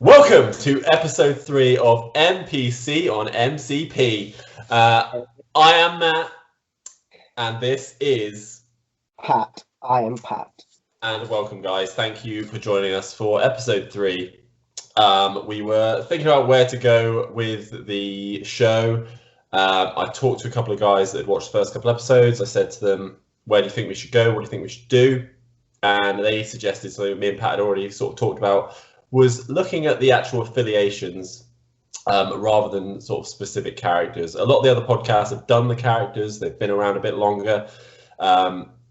Welcome to episode 3 of MPC on MCP. I am Matt, and this is Pat. I am Pat. And welcome, guys. Thank you for joining us for episode 3. We were thinking about where to go with the show. I talked to a couple of guys that had watched the first couple episodes. I said to them, where do you think we should go? What do you think we should do? And they suggested something me and Pat had already sort of talked about, was looking at the actual affiliations rather than sort of specific characters. A lot of the other podcasts have done the characters. They've been around a bit longer.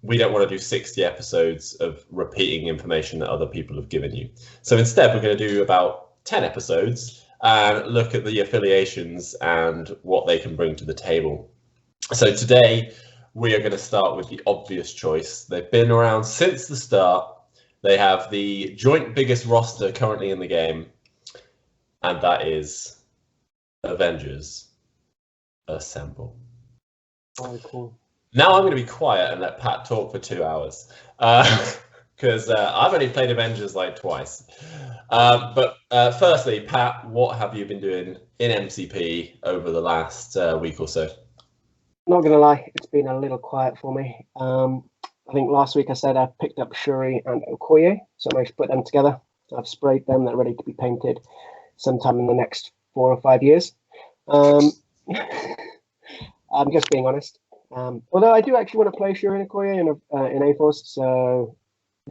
We don't want to do 60 episodes of repeating information that other people have given you. So instead, we're going to do about 10 episodes and look at the affiliations and what they can bring to the table. So today, we are going to start with the obvious choice. They've been around since the start. They have the joint biggest roster currently in the game, and that is Avengers Assemble. Oh, cool. Now I'm going to be quiet and let Pat talk for 2 hours, because I've only played Avengers like twice. But firstly, Pat, what have you been doing in MCP over the last week or so? Not going to lie, it's been a little quiet for me. I think last week I said I picked up Shuri and Okoye, so I managed to put them together. I've sprayed them, they're ready to be painted sometime in the next 4 or 5 years. I'm just being honest. Although I do actually want to play Shuri and Okoye in A-Force, so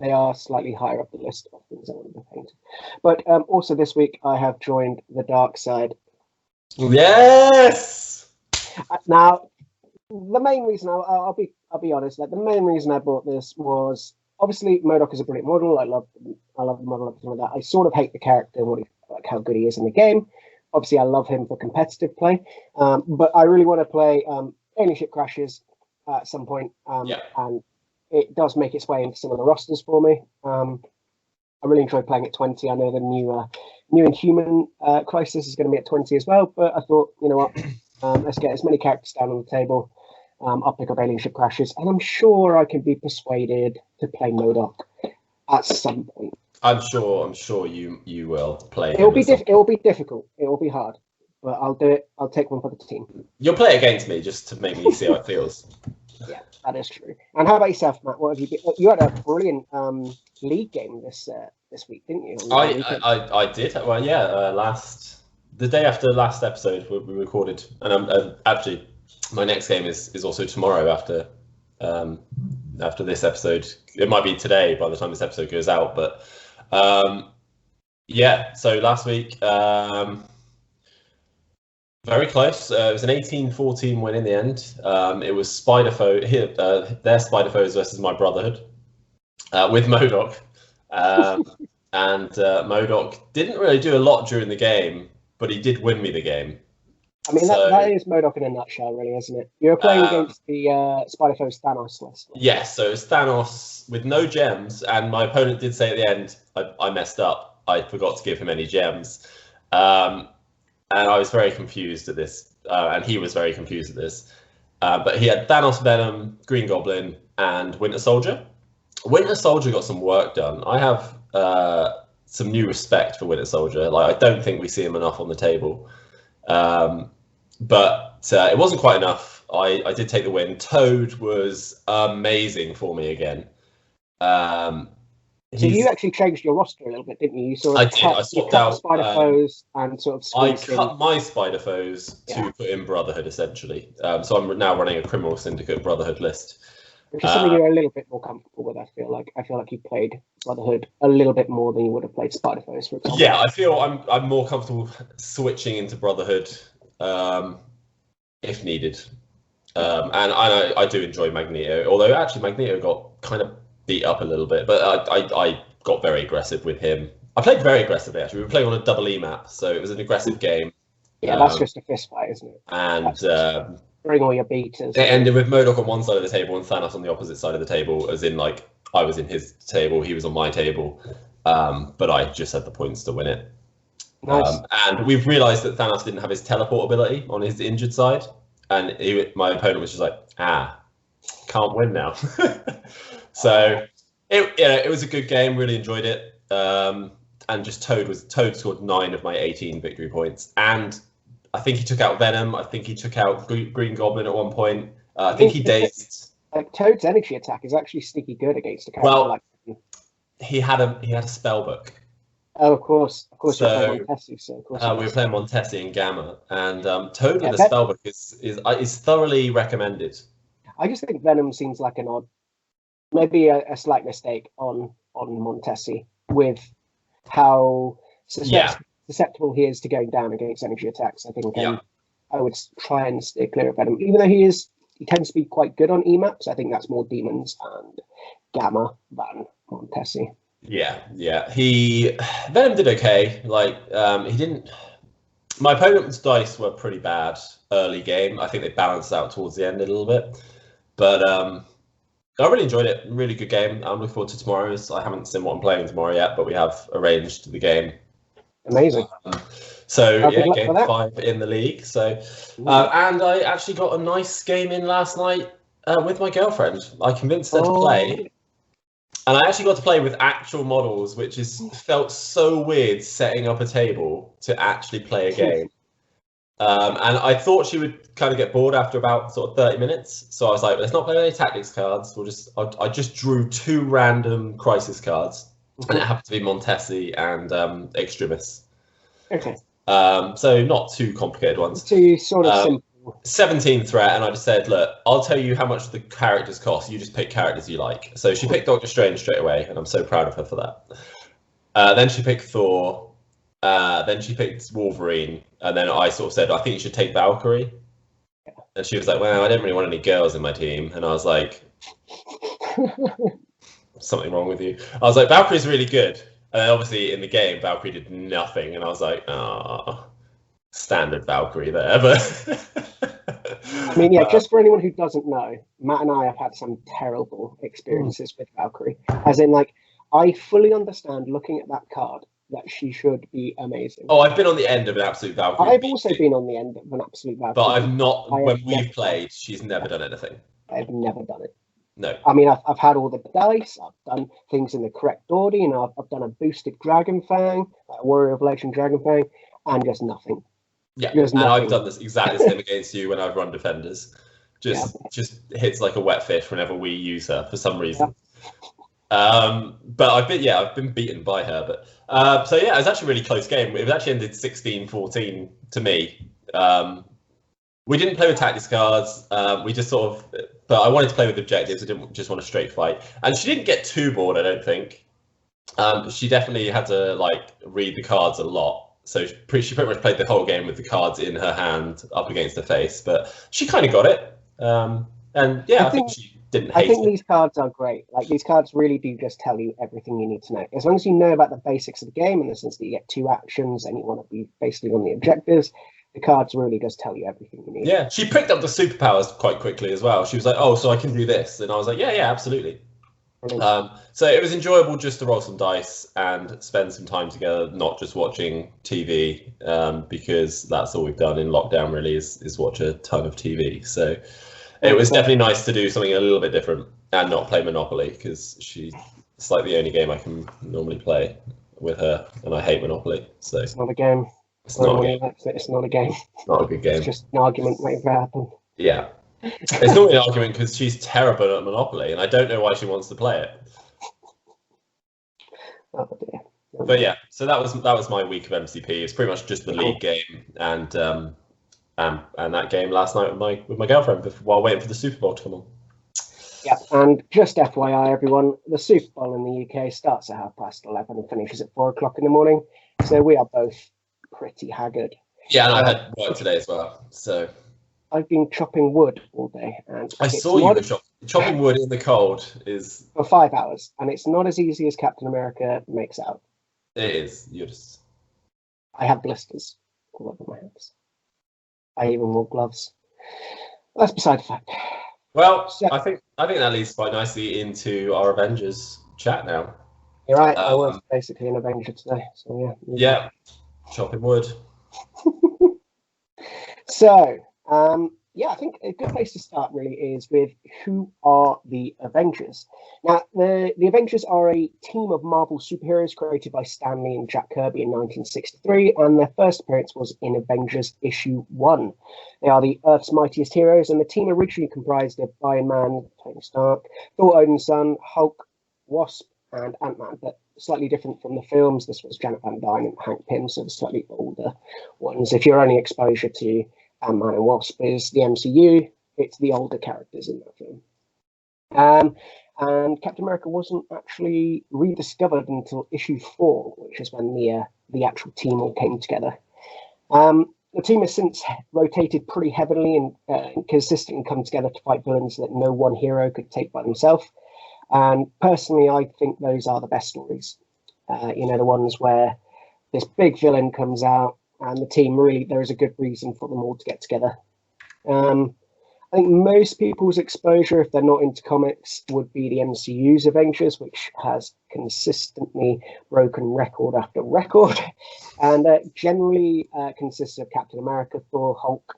they are slightly higher up the list of things I want to be painted. But also this week I have joined the dark side. Yes! Now, the main reason I'll be honest, like the main reason I bought this was obviously MODOK is a brilliant model. I love the model, everything like that. I sort of hate the character and how good he is in the game. Obviously, I love him for competitive play, but I really want to play Alien Ship Crashes at some point, and it does make its way into some of the rosters for me. I really enjoy playing at 20. I know the new Inhuman Crisis is going to be at 20 as well, but I thought, you know what, let's get as many characters down on the table. I'll pick up Alien Ship Crashes, and I'm sure I can be persuaded to play MODOK at some point. I'm sure you will play. It will be difficult. It will be hard, but I'll do it. I'll take one for the team. You'll play it against me just to make me see how it feels. Yeah, that is true. And how about yourself, Matt? What have you been? You had a brilliant league game this week, didn't you? I did. Well, yeah. The day after the last episode, we recorded, and actually. My next game is also tomorrow after this episode. It might be today by the time this episode goes out, but yeah. So last week, very close. It was an 18-14 win in the end. It was their Spider Foes versus my Brotherhood with MODOK, and MODOK didn't really do a lot during the game, but he did win me the game. I mean, that is MODOK in a nutshell, really, isn't it? You're playing against the Spider-Foes Thanos list. Yes, so it's Thanos with no gems, and my opponent did say at the end, I messed up. I forgot to give him any gems. And I was very confused at this, and he was very confused at this. But he had Thanos, Venom, Green Goblin, and Winter Soldier. Winter Soldier got some work done. I have some new respect for Winter Soldier. Like, I don't think we see him enough on the table. But it wasn't quite enough. I did take the win. Toad was amazing for me again. So you actually changed your roster a little bit, didn't you? I did. I swapped out Spider Foes and sort of. I cut my Spider Foes to put in Brotherhood essentially. So I'm now running a Criminal Syndicate Brotherhood list, which is something you're a little bit more comfortable with. I feel like you played Brotherhood a little bit more than you would have played Spider Foes, for example. Yeah, I feel I'm more comfortable switching into Brotherhood if needed. And I do enjoy Magneto, although actually Magneto got kind of beat up a little bit, but I got very aggressive with him. I played very aggressively, actually. We were playing on a double E map, so it was an aggressive game. Yeah, that's just a fist fight, isn't it? And bring all your beaters. It ended with MODOK on one side of the table and Thanos on the opposite side of the table, as in, like, I was in his table, he was on my table, but I just had the points to win it. Nice. And we've realised that Thanos didn't have his teleport ability on his injured side, and my opponent was just like, can't win now. So it was a good game. Really enjoyed it. and just Toad scored 9 of my 18 victory points, and I think he took out Venom. I think he took out Green Goblin at one point. I think he dazed. Like Toad's energy attack is actually sneaky good against a character like. He had a spell book. Oh, of course. So, you're playing Montesi, so of course. We were playing Montesi and Gamma, and Toad with a spell book is thoroughly recommended. I just think Venom seems like an odd, maybe a slight mistake on Montesi with how susceptible he is to going down against energy attacks. I think I would try and stay clear of Venom, even though he tends to be quite good on EMAPs. I think that's more Demons and Gamma than Montesi. Yeah. Venom did okay. Like he didn't. My opponent's dice were pretty bad early game. I think they balanced out towards the end a little bit, but I really enjoyed it. Really good game. I'm looking forward to tomorrow's. I haven't seen what I'm playing tomorrow yet, but we have arranged the game. Amazing. So yeah, game 5 in the league. So and I actually got a nice game in last night with my girlfriend. I convinced her to play. And I actually got to play with actual models, which felt so weird setting up a table to actually play a game. And I thought she would kind of get bored after about sort of 30 minutes. So I was like, let's not play any tactics cards. I just drew 2 random crisis cards, and it happened to be Montesi and Extremis. Okay. So not too complicated ones. 2 sort of simple. 17 threat, and I just said, look, I'll tell you how much the characters cost. You just pick characters you like. So she picked Doctor Strange straight away, and I'm so proud of her for that. Then she picked Thor. Then she picked Wolverine, and then I sort of said, I think you should take Valkyrie. And she was like, well, I didn't really want any girls in my team. And I was like, something wrong with you. I was like, Valkyrie's really good. And then obviously in the game, Valkyrie did nothing, and I was like, standard Valkyrie there, but I mean, just for anyone who doesn't know, Matt and I have had some terrible experiences with Valkyrie. As in, like, I fully understand looking at that card that she should be amazing. Oh, I've been on the end of an absolute Valkyrie. I've also been on the end of an absolute Valkyrie. But I've not, when we've played, she's never done anything. I've never done it. No. I mean, I've had all the dice, I've done things in the correct order, I've done a boosted Dragon Fang, a Warrior of Legend Dragon Fang, and just nothing. Yeah, and I've done this exactly the same against you when I've run defenders. Just hits like a wet fish whenever we use her for some reason. Yeah. But I've been beaten by her. But so yeah, it was actually a really close game. It actually ended 16-14 to me. We didn't play with tactics cards. We just sort of, but I wanted to play with objectives. I didn't just want a straight fight. And she didn't get too bored, I don't think. She definitely had to like read the cards a lot. So she pretty much played the whole game with the cards in her hand up against her face, but she kind of got it. And yeah, I think she didn't hate it. I think these cards are great. Like, these cards really do just tell you everything you need to know. As long as you know about the basics of the game, in the sense that you get 2 actions and you want to be basically on the objectives, the cards really just tell you everything you need. Yeah, she picked up the superpowers quite quickly as well. She was like, oh, so I can do this. And I was like, yeah, absolutely. So it was enjoyable just to roll some dice and spend some time together, not just watching TV, because that's all we've done in lockdown really is watch a ton of TV. So it was definitely nice to do something a little bit different and not play Monopoly, because it's like the only game I can normally play with her, and I hate Monopoly. So it's not a game. It's not a game. It's not a game. Not a good game. It's just an argument waiting to happen. Yeah. It's not an argument because she's terrible at Monopoly, and I don't know why she wants to play it. Oh dear. But yeah, so that was my week of MCP. It's pretty much just the league game and that game last night with my girlfriend while waiting for the Super Bowl to come on. Yeah, and just FYI, everyone, the Super Bowl in the UK starts at 11:30 and finishes at 4 o'clock in the morning. So we are both pretty haggard. Yeah, and I had work today as well. So I've been chopping wood all day, and I saw you were chopping wood in the cold for 5 hours, and it's not as easy as Captain America makes out. It is. I have blisters all over my hands. I even wore gloves. That's beside the fact. Well, so, I think that leads quite nicely into our Avengers chat now. You're right. I was basically an Avenger today, so yeah. Yeah, chopping wood. So, yeah, I think a good place to start really is with who are the Avengers. Now, the Avengers are a team of Marvel superheroes created by Stan Lee and Jack Kirby in 1963, and their first appearance was in Avengers issue 1. They are the Earth's mightiest heroes, and the team originally comprised of Iron Man, Tony Stark, Thor Odin's son, Hulk, Wasp, and Ant-Man, but slightly different from the films. This was Janet Van Dyne and Hank Pym, so the slightly older ones. If your only exposure to Ant-Man and Wasp is the MCU, it's the older characters in that film. And Captain America wasn't actually rediscovered until issue 4, which is when the actual team all came together. The team has since rotated pretty heavily and consistently come together to fight villains that no one hero could take by themselves. And personally, I think those are the best stories. The ones where this big villain comes out and the team really, there is a good reason for them all to get together. I think most people's exposure, if they're not into comics, would be the MCU's Avengers, which has consistently broken record after record, and generally consists of Captain America, Thor, Hulk,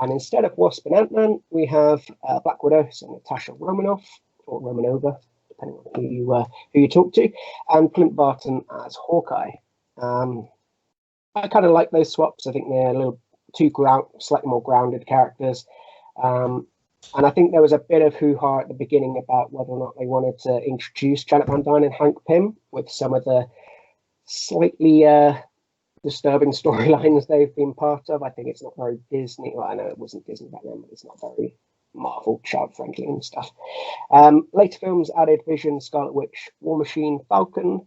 and instead of Wasp and Ant-Man, we have Black Widow, so Natasha Romanoff, or Romanova, depending on who you talk to, and Clint Barton as Hawkeye. I kind of like those swaps. I think they're a little slightly more grounded characters. And I think there was a bit of hoo-ha at the beginning about whether or not they wanted to introduce Janet Van Dyne and Hank Pym with some of the slightly disturbing storylines they've been part of. I think it's not very Disney. Well, I know it wasn't Disney back then, but it's not very Marvel, child-friendly and stuff. Later films added Vision, Scarlet Witch, War Machine, Falcon,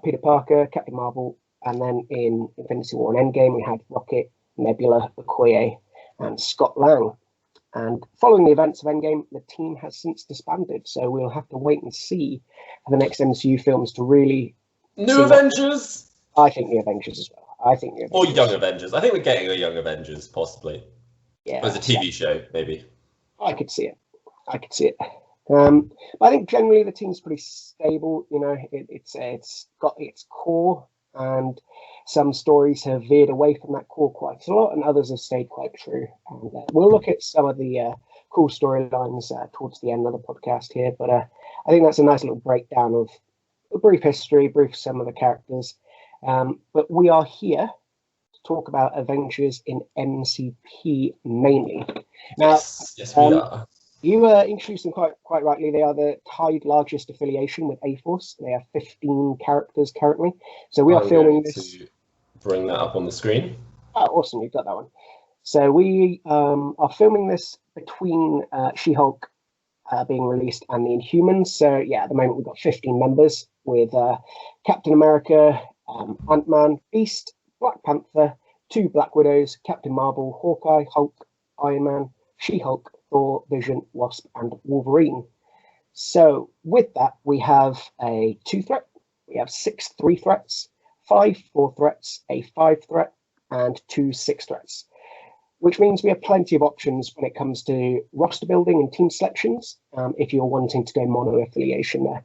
Peter Parker, Captain Marvel, and then in Infinity War and Endgame, we had Rocket, Nebula, Okoye, and Scott Lang. And following the events of Endgame, the team has since disbanded, so we'll have to wait and see for the next MCU films to really... New Avengers? I think the Avengers as well. I think the Avengers. Or Young Avengers. I think we're getting a Young Avengers, possibly. Yeah. As a TV show, maybe. I could see it. But I think generally the team's pretty stable. It's got its core, and some stories have veered away from that core quite a lot, and others have stayed quite true. And we'll look at some of the cool storylines towards the end of the podcast here. But I think that's a nice little breakdown of a brief history, brief some of the characters. But we are here to talk about Avengers in MCP mainly. Now, yes, we are. You introduced them quite rightly. They are the tied largest affiliation with A-Force. They have 15 characters currently. So we are filming this. To bring that up on the screen. Oh, awesome! You've got that one. So we are filming this between She-Hulk being released and the Inhumans. So yeah, at the moment we've got 15 members with Captain America, Ant-Man, Beast, Black Panther, 2 Black Widows, Captain Marvel, Hawkeye, Hulk, Iron Man, She-Hulk, Thor, Vision, Wasp, and Wolverine. So with that, we have a 2 threat, we have 6 3 threats, 5 4 threats, a 5 threat, and 2 6 threats, which means we have plenty of options when it comes to roster building and team selections if you're wanting to go mono affiliation there.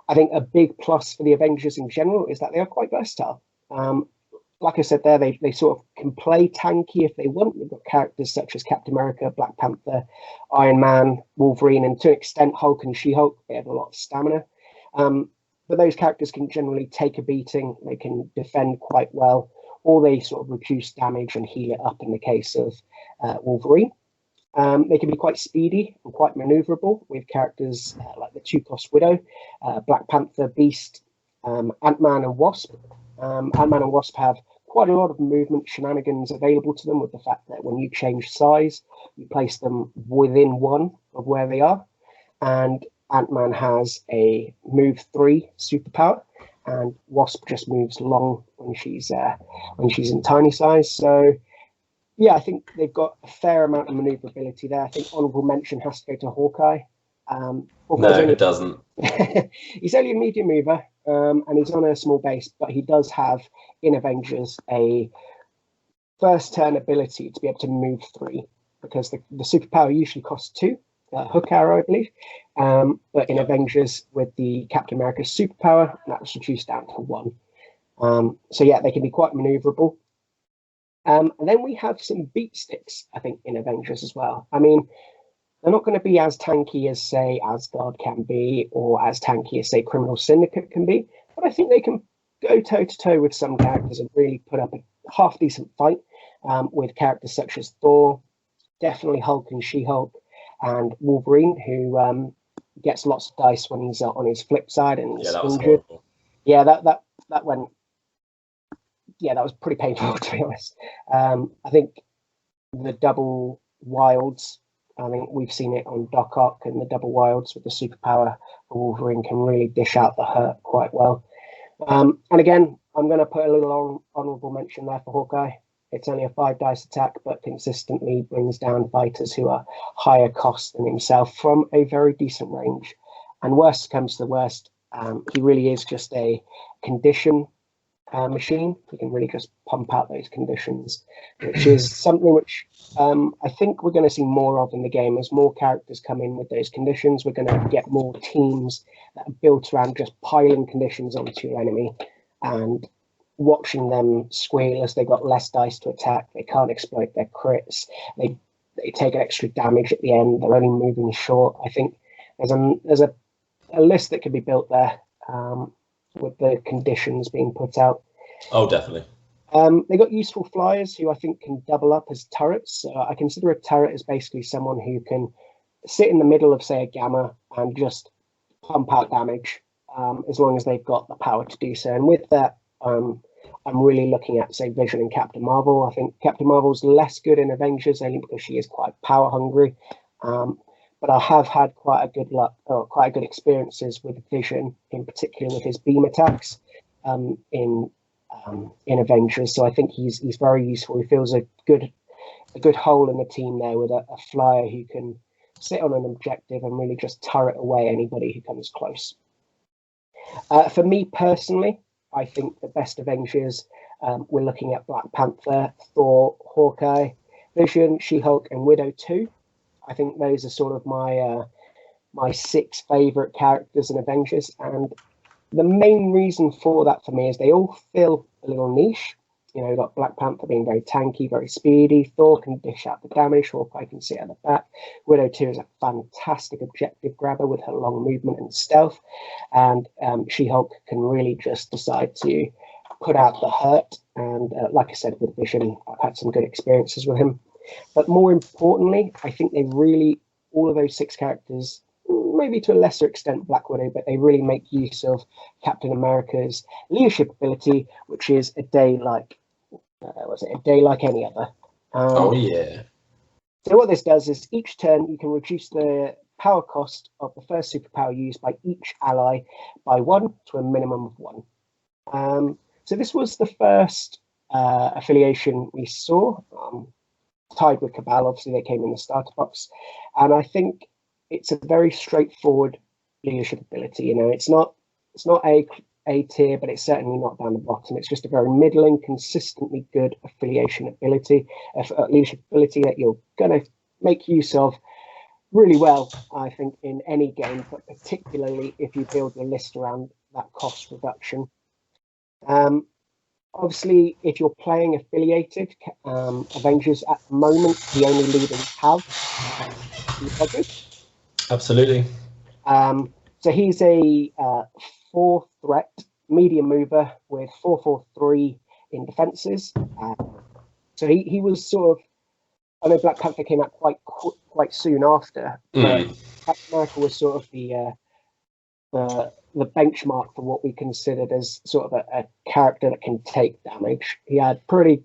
I think a big plus for the Avengers in general is that they are quite versatile. Like I said there, they sort of can play tanky if they want. They've got characters such as Captain America, Black Panther, Iron Man, Wolverine, and to an extent Hulk and She-Hulk. They have a lot of stamina. But those characters can generally take a beating. They can defend quite well, or they sort of reduce damage and heal it up in the case of Wolverine. They can be quite speedy and quite maneuverable with characters like the 2-cost Widow, Black Panther, Beast, Ant-Man and Wasp. Ant-Man and Wasp have quite a lot of movement shenanigans available to them with the fact that when you change size, you place them within 1 of where they are. And Ant-Man has a move 3 superpower, and Wasp just moves long when she's in tiny size. So yeah, I think they've got a fair amount of maneuverability there. I think honorable mention has to go to Hawkeye. No, it doesn't. He's only a medium mover, and he's on a small base, but he does have in Avengers a first turn ability to be able to move 3, because the superpower usually costs 2, hook arrow, I believe. But in Avengers, with the Captain America superpower, that was reduced down to 1. So yeah, they can be quite maneuverable. And then we have some beat sticks, I think, in Avengers as well. I mean, they're not going to be as tanky as, say, Asgard can be, or as tanky as, say, Criminal Syndicate can be. But I think they can go toe-to-toe with some characters and really put up a half-decent fight with characters such as Thor, definitely Hulk and She-Hulk, and Wolverine, who gets lots of dice when he's on his flip side and Yeah, that was injured. horrible. Yeah, that went. Yeah, that was pretty painful, to be honest. I think the double wilds, I think we've seen it on Doc Ock, and the double wilds with the superpower for Wolverine can really dish out the hurt quite well. And again, I'm going to put a little honorable mention there for Hawkeye. It's only a 5 dice attack, but consistently brings down fighters who are higher cost than himself from a very decent range. And worst comes to the worst, he really is just a condition machine. He can really just pump out those conditions, which is something which I think we're going to see more of in the game. As more characters come in with those conditions, we're going to get more teams that are built around just piling conditions onto your enemy and watching them squeal as they got less dice to attack. They can't exploit their crits. They take an extra damage at the end. They're only moving short. I think there's a list that could be built there with the conditions being put out. Oh, definitely. They got useful flyers who I think can double up as turrets. I consider a turret as basically someone who can sit in the middle of, say, a gamma and just pump out damage as long as they've got the power to do so. And with that, I'm really looking at, say, Vision and Captain Marvel. I think Captain Marvel's less good in Avengers only because she is quite power hungry. But I have had quite a good experiences with Vision, in particular with his beam attacks in Avengers. So I think he's very useful. He fills a good hole in the team there with a flyer who can sit on an objective and really just turret away anybody who comes close. For me personally, I think the best Avengers, we're looking at Black Panther, Thor, Hawkeye, Vision, She-Hulk, and Widow 2. I think those are sort of my 6 favourite characters in Avengers. And the main reason for that for me is they all fill a little niche. You know, you've got Black Panther being very tanky, very speedy. Thor can dish out the damage. Hawkeye can sit at the back. Widow 2 is a fantastic objective grabber with her long movement and stealth. And She-Hulk can really just decide to put out the hurt. And like I said, with Vision, I've had some good experiences with him. But more importantly, I think they really, all of those 6 characters, maybe to a lesser extent Black Widow, but they really make use of Captain America's leadership ability, which is a day like any other. Oh yeah. So what this does is each turn you can reduce the power cost of the first superpower used by each ally by 1 to a minimum of 1. So this was the first affiliation we saw, tied with Cabal. Obviously they came in the starter box, and I think it's a very straightforward leadership ability. You know, it's not A tier, but it's certainly not down the bottom. It's just a very middling, consistently good affiliation ability, leadership ability that you're going to make use of really well, I think, in any game, but particularly if you build your list around that cost reduction. Obviously, if you're playing affiliated Avengers at the moment, the only leader we have is Avengers. Absolutely. So he's a 4-threat medium mover with 4/4/3 in defenses. So he was sort of, I know Black Panther came out quite soon after, but Captain America was sort of the benchmark for what we considered as sort of a character that can take damage. He had pretty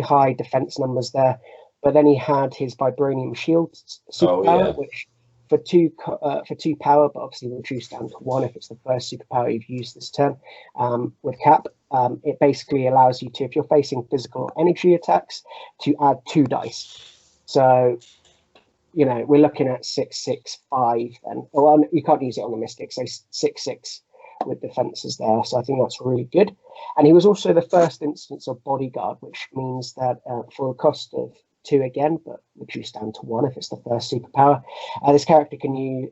high defense numbers there, but then he had his vibranium shield superpower, which for 2 power, but obviously reduced down to 1 if it's the first superpower you've used this turn. With Cap, it basically allows you to, if you're facing physical energy attacks, to add 2 dice. So, you know, we're looking at 6/6/5, and you can't use it on the Mystic, so 6/6 with defenses there. So I think that's really good. And he was also the first instance of bodyguard, which means that for a cost of 2 again, but reduced down to 1 if it's the first superpower, this character can use,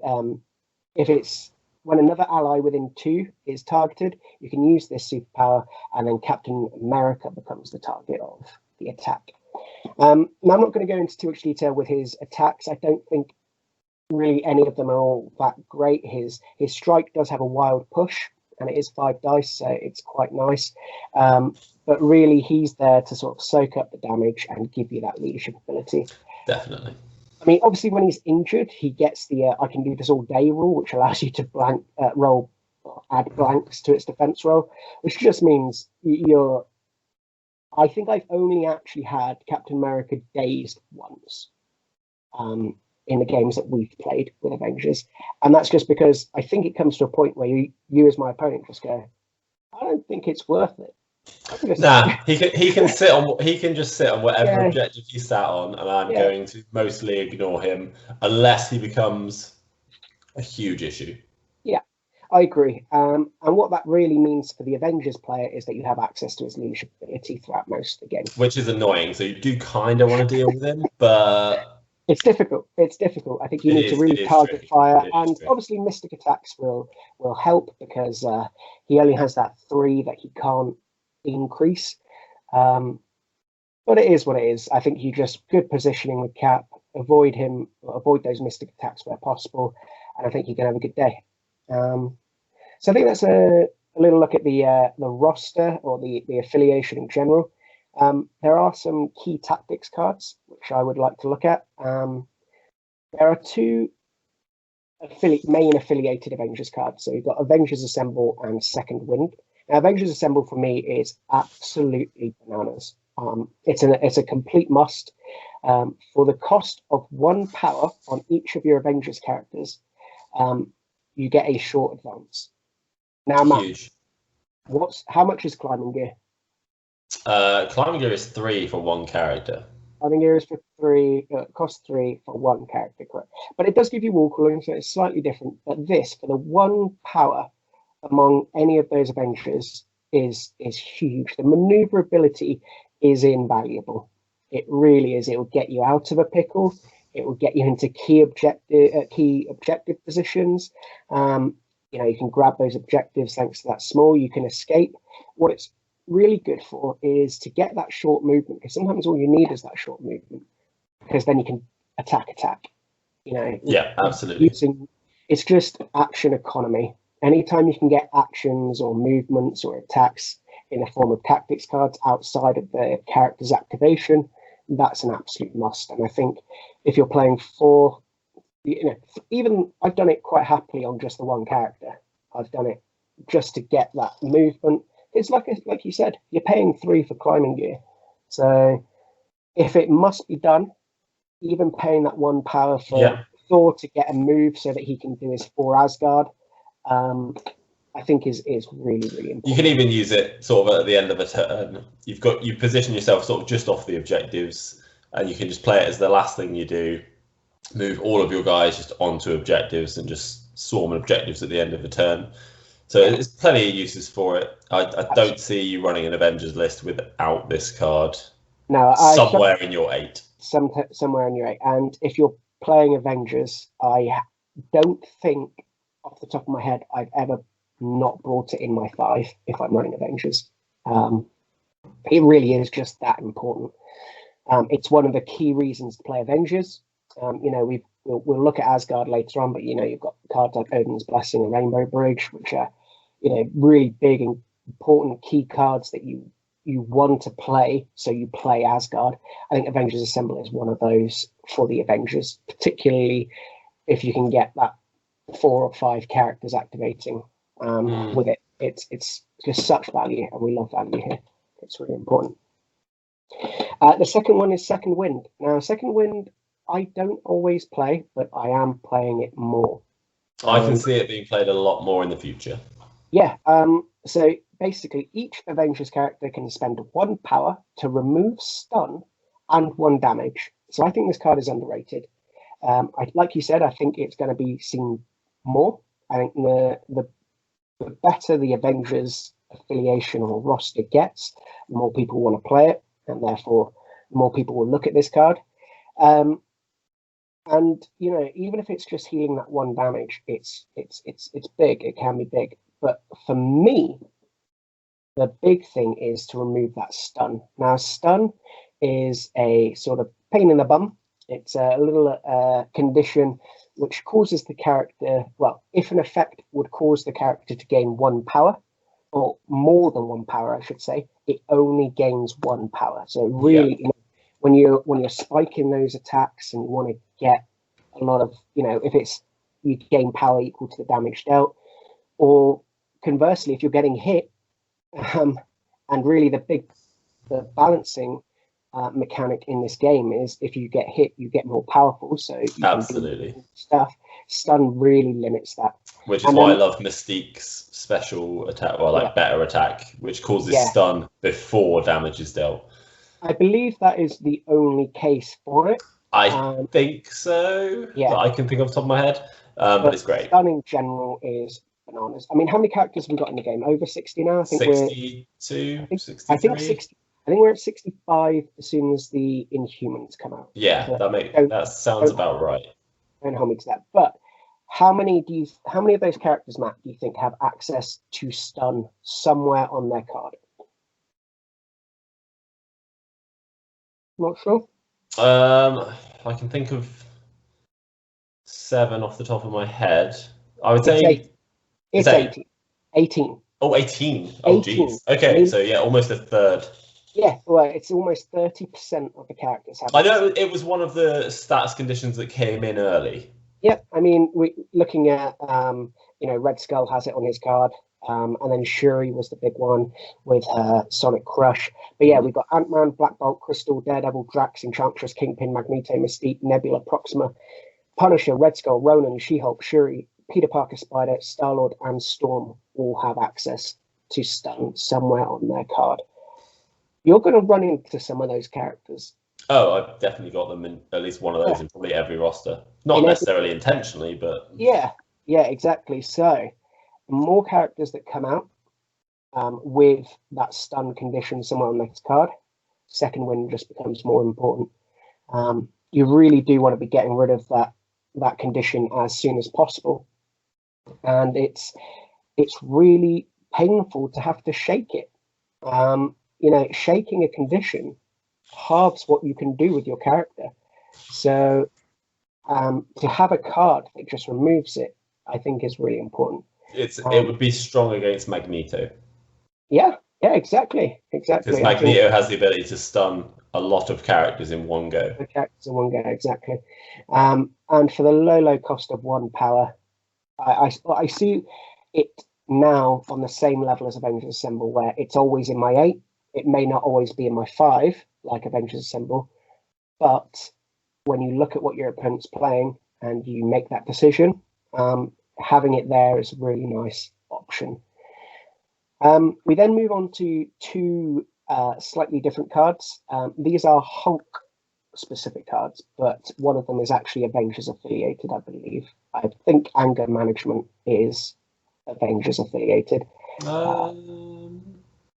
if it's when another ally within 2 is targeted, you can use this superpower, and then Captain America becomes the target of the attack. Now, I'm not going to go into too much detail with his attacks. I don't think really any of them are all that great. His strike does have a wild push, and it is 5 dice, so it's quite nice. But really, he's there to sort of soak up the damage and give you that leadership ability. Definitely. I mean, obviously, when he's injured, he gets the I can do this all day rule, which allows you to add blanks to its defense roll, which just means you're. I think I've only actually had Captain America dazed once in the games that we've played with Avengers. And that's just because I think it comes to a point where you as my opponent just go, I don't think it's worth it. Nah, he can just sit on whatever objective he sat on, and I'm going to mostly ignore him unless he becomes a huge issue. Yeah, I agree. And what that really means for the Avengers player is that you have access to his leadership ability throughout most of the game. Which is annoying. So you do kind of want to deal with him, but it's difficult. It's difficult. I think you need to really target fire, and obviously mystic attacks will help because he only has that 3 that he can't increase. But it is what it is. I think you just good positioning with Cap, avoid those mystic attacks where possible, and I think you can have a good day. So I think that's a little look at the roster or the affiliation in general. There are some key tactics cards which I would like to look at. There are 2 main affiliated Avengers cards. So you've got Avengers Assemble and Second Wind. Now, Avengers Assemble for me is absolutely bananas. It's a complete must. For the cost of 1 power on each of your Avengers characters, you get a short advance. Now, Matt, how much is climbing gear? Climbing gear is 3 for 1 character. Climbing gear is for 3. Costs 3 for 1 character, correct? But it does give you wall cooling, so it's slightly different. But this, for the 1 power among any of those Avengers, is huge. The maneuverability is invaluable. It really is. It will get you out of a pickle. It will get you into key objective positions. You can grab those objectives thanks to that small. You can escape. What it's really good for is to get that short movement, because sometimes all you need is that short movement, because then you can attack. Yeah, absolutely. It's just action economy. Anytime you can get actions or movements or attacks in the form of tactics cards outside of the character's activation, that's an absolute must. And I think if you're playing 4, even I've done it quite happily on just the 1 character. I've done it just to get that movement. It's like you said, you're paying 3 for climbing gear. So if it must be done, even paying that 1 power for Thor to get a move so that he can do his 4 Asgard, I think is really, really important. You can even use it sort of at the end of a turn. You position yourself sort of just off the objectives, and you can just play it as the last thing you do. Move all of your guys just onto objectives and just swarm objectives at the end of the turn. So there's plenty of uses for it. I don't see you running an Avengers list without this card. No, somewhere in your 8. Somewhere in your 8. And if you're playing Avengers, I don't think off the top of my head I've ever not brought it in my 5 if I'm running Avengers. It really is just that important. It's one of the key reasons to play Avengers. We'll look at Asgard later on, but you've got cards like Odin's Blessing and Rainbow Bridge, which are really big and important key cards that you want to play, so you play Asgard. I think Avengers Assemble is one of those for the Avengers, particularly if you can get that 4 or 5 characters activating with it. It's just such value, and we love value here. It's really important. The second one is Second Wind. Now, Second Wind, I don't always play, but I am playing it more. I can see it being played a lot more in the future. Yeah. So basically, each Avengers character can spend 1 power to remove stun and 1 damage. So I think this card is underrated. Like you said, I think it's going to be seen more. I think the better the Avengers affiliation or roster gets, the more people want to play it, and therefore the more people will look at this card. And even if it's just healing that 1 damage, it's big. It can be big. But for me, the big thing is to remove that stun. Now, stun is a sort of pain in the bum. It's a little condition which causes the character, well, if an effect would cause the character to gain 1 power, or more than 1 power, I should say, it only gains 1 power. So really, when you're spiking those attacks and you want to get a lot of, if it's you gain power equal to the damage dealt, or conversely, if you're getting hit, and really the balancing mechanic in this game is if you get hit, you get more powerful. So you absolutely can do stuff. Stun really limits that. Which is why I love Mystique's special attack, or better attack, which causes stun before damage is dealt. I believe that is the only case for it. I think so. Yeah, that I can think off the top of my head. But it's great. Stun in general is bananas. I mean, how many characters have we got in the game? Over 60 now? I think 62, 63? I think 60. I think we're at 65 as soon as the Inhumans come out. Yeah, that sounds about right. Don't hold me to that. But how many of those characters, Matt, do you think have access to stun somewhere on their card? Not sure. I can think of 7 off the top of my head. I would say it's 18. 18. Oh, 18. Oh, geez. Okay, so yeah, almost a third. Yeah, well, it's almost 30% of the characters have. I know it was one of the stats conditions that came in early. Yep, I mean, looking at Red Skull has it on his card, and then Shuri was the big one with her Sonic Crush. But yeah, we've got Ant-Man, Black Bolt, Crystal, Daredevil, Drax, Enchantress, Kingpin, Magneto, Mystique, Nebula, Proxima, Punisher, Red Skull, Ronan, She-Hulk, Shuri, Peter Parker, Spider, Star-Lord, and Storm all have access to stun somewhere on their card. You're going to run into some of those characters. Oh, I've definitely got them in at least one of those in probably every roster. Not necessarily intentionally, but... Yeah, exactly. So, the more characters that come out with that stun condition somewhere on the next card, second win just becomes more important. You really do want to be getting rid of that condition as soon as possible. And it's really painful to have to shake it. Shaking a condition halves what you can do with your character. So to have a card that just removes it, I think is really important. It would be strong against Magneto. Yeah, exactly. Because Magneto has the ability to stun a lot of characters in one go. Exactly. And for the low cost of 1 power, I see it now on the same level as Avengers Assemble, where it's always in my 8. It may not always be in my 5, like Avengers Assemble, but when you look at what your opponent's playing and you make that decision, having it there is a really nice option. We then move on to 2 slightly different cards. These are Hulk specific cards, but one of them is actually Avengers affiliated, I believe. I think Anger Management is Avengers affiliated.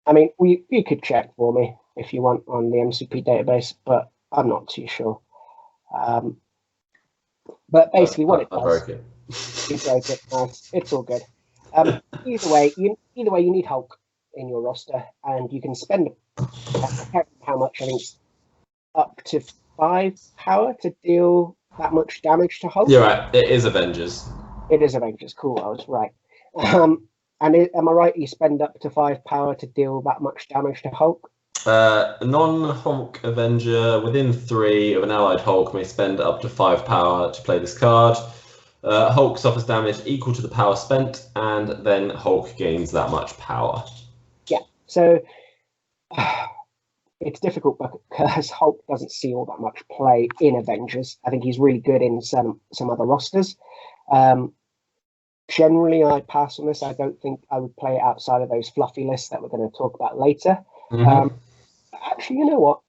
I mean, you could check for me if you want on the MCP database, but I'm not too sure. But basically, what it does, you broke it. Nice. It's all good. Either way, you need Hulk in your roster, and you can spend how much. I think it's up to 5 power to deal that much damage to Hulk. You're right. It is Avengers. It is Avengers. Cool. I was right. And am I right? You spend up to 5 power to deal that much damage to Hulk? Non-Hulk Avenger within 3 of an allied Hulk may spend up to 5 power to play this card. Hulk suffers damage equal to the power spent, and then Hulk gains that much power. Yeah, so it's difficult because Hulk doesn't see all that much play in Avengers. I think he's really good in some other rosters. Generally, I pass on this. I don't think I would play it outside of those fluffy lists that we're going to talk about later. Mm-hmm. Actually, you know what?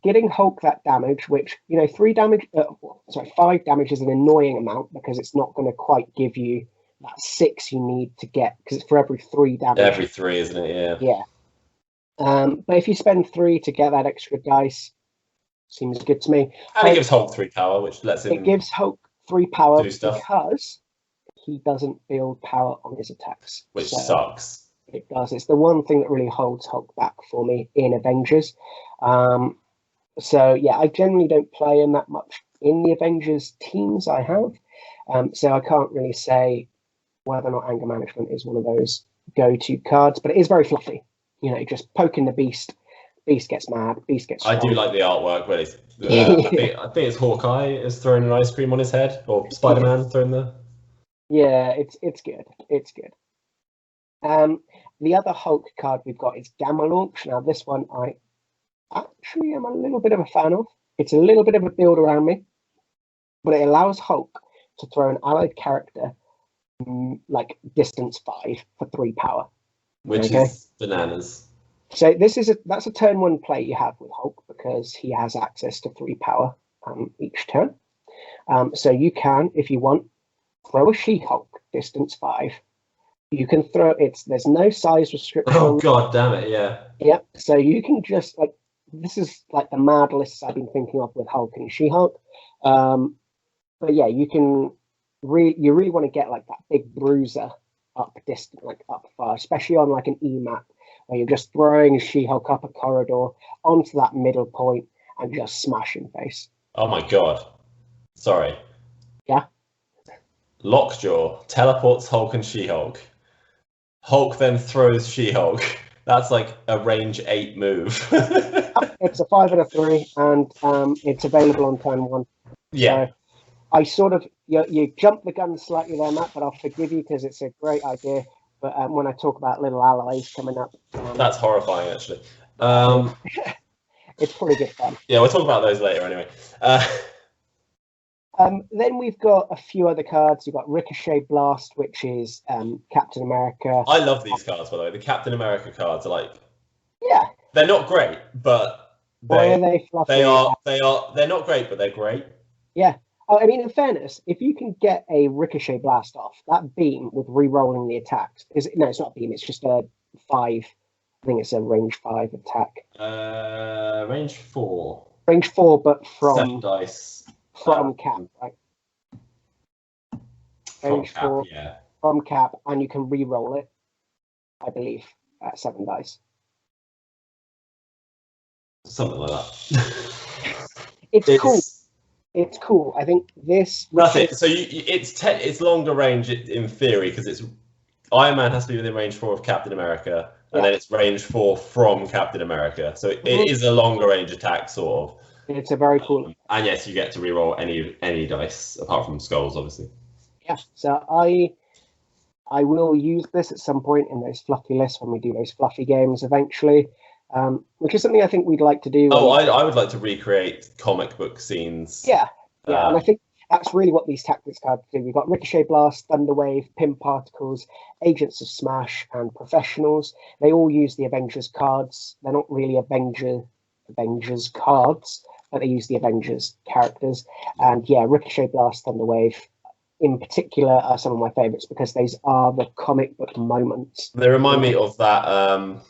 Getting Hulk that damage, which 5 damage is an annoying amount because it's not going to quite give you that 6 you need to get, because it's for every 3 damage. Every 3, isn't it? Yeah. But if you spend 3 to get that extra dice, seems good to me. And it gives Hulk 3 power, which lets him. It gives Hulk 3 power because he doesn't build power on his attacks, which sucks. It does. It's the one thing that really holds Hulk back for me in Avengers. So yeah, I generally don't play in that much in the Avengers teams I have. So I can't really say whether or not anger management is one of those go-to cards, but it is very fluffy. You know, just poking the beast, beast gets mad, beast gets strong. I do like the artwork where it's, I think it's Hawkeye is throwing an ice cream on his head, or Spider-Man throwing the... Yeah, it's good. It's good. The other Hulk card we've got is Gamma Launch. Now, this one I actually am a little bit of a fan of. It's a little bit of a build around me, but it allows Hulk to throw an allied character like distance 5 for 3 power. Which is bananas. So that's a turn 1 play you have with Hulk because he has access to 3 power each turn. So you can, if you want, throw a She-Hulk distance 5. You can throw there's no size restriction. Oh god damn it, yeah. Yeah. So you can just this is like the mad lists I've been thinking of with Hulk and She-Hulk. But yeah, you really want to get like that big bruiser up distant, like up far, especially on like an E map where you're just throwing She-Hulk up a corridor onto that middle point and just smashing face. Oh my god. Sorry. Yeah. Lockjaw teleports Hulk and She-Hulk. Hulk then throws She-Hulk. That's like a range 8 move. It's a 5 and a 3, and it's available on turn 1. Yeah. So I sort of you jump the gun slightly there, Matt, but I'll forgive you because it's a great idea. But when I talk about little allies coming up, that's horrifying, actually. It's pretty good fun. Yeah, we'll talk about those later anyway. Then we've got a few other cards. You've got Ricochet Blast, which is Captain America. I love these cards, by the way. The Captain America cards are like, yeah, they're not great, but they're not great, but they're great. Yeah. I mean, in fairness, if you can get a Ricochet Blast off, that beam with re-rolling the attacks it's not a beam, it's just a 5. I think it's a range 5 attack. Range 4. Range 4, but from 7 dice. From cap, right? Range 4 yeah. From cap, and you can re-roll it, I believe, at 7 dice. Something like that. It's cool. It's cool. I think this. That's it. So it's longer range in theory because it's Iron Man has to be within range 4 of Captain America, and then it's range 4 from Captain America. So it is a longer range attack, sort of. It's a very cool. And yes, you get to reroll any dice apart from skulls, obviously. Yeah. So I will use this at some point in those fluffy lists when we do those fluffy games eventually. Which is something I think we'd like to do. Oh, I would like to recreate comic book scenes. Yeah, and I think that's really what these tactics cards do. We've got Ricochet Blast, Thunderwave, Pim Particles, Agents of Smash, and Professionals. They all use the Avengers cards. They're not really Avengers cards, but they use the Avengers characters. And yeah, Ricochet Blast, Thunderwave, in particular, are some of my favorites because these are the comic book moments. They remind me of that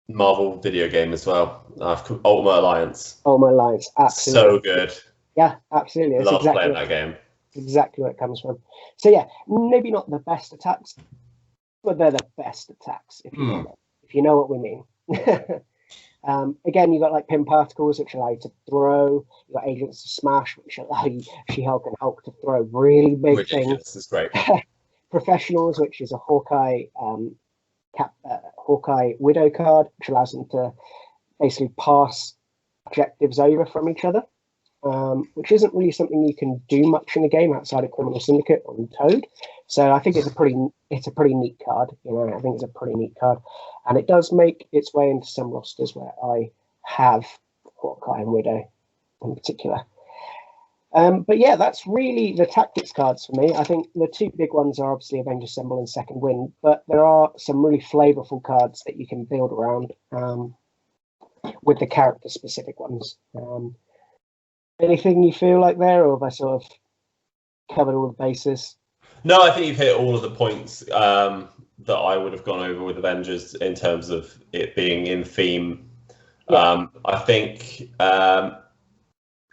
Marvel video game as well. Ultimate Alliance. Ultimate Alliance, absolutely. So good. Yeah, absolutely. It's Love playing that game. Exactly where it comes from. So yeah, maybe not the best attacks, but they're the best attacks if you know what we mean. Again, you got like Pin Particles, which allow you to throw. You got Agents of Smash, which allow you She-Hulk and Hulk to throw really big things. This is great. Professionals, which is a Hawkeye Widow card, which allows them to basically pass objectives over from each other, which isn't really something you can do much in the game outside of Criminal Syndicate on Toad. So I think it's a pretty neat card. I think it's a pretty neat card, and it does make its way into some rosters where I have Hawkeye and Widow in particular. But yeah, that's really the tactics cards for me. I think the two big ones are obviously Avengers Symbol and Second Wind, but there are some really flavorful cards that you can build around with the character-specific ones. Anything you feel like there, or have I sort of covered all the bases? No, I think you've hit all of the points that I would have gone over with Avengers in terms of it being in theme. Yeah. I think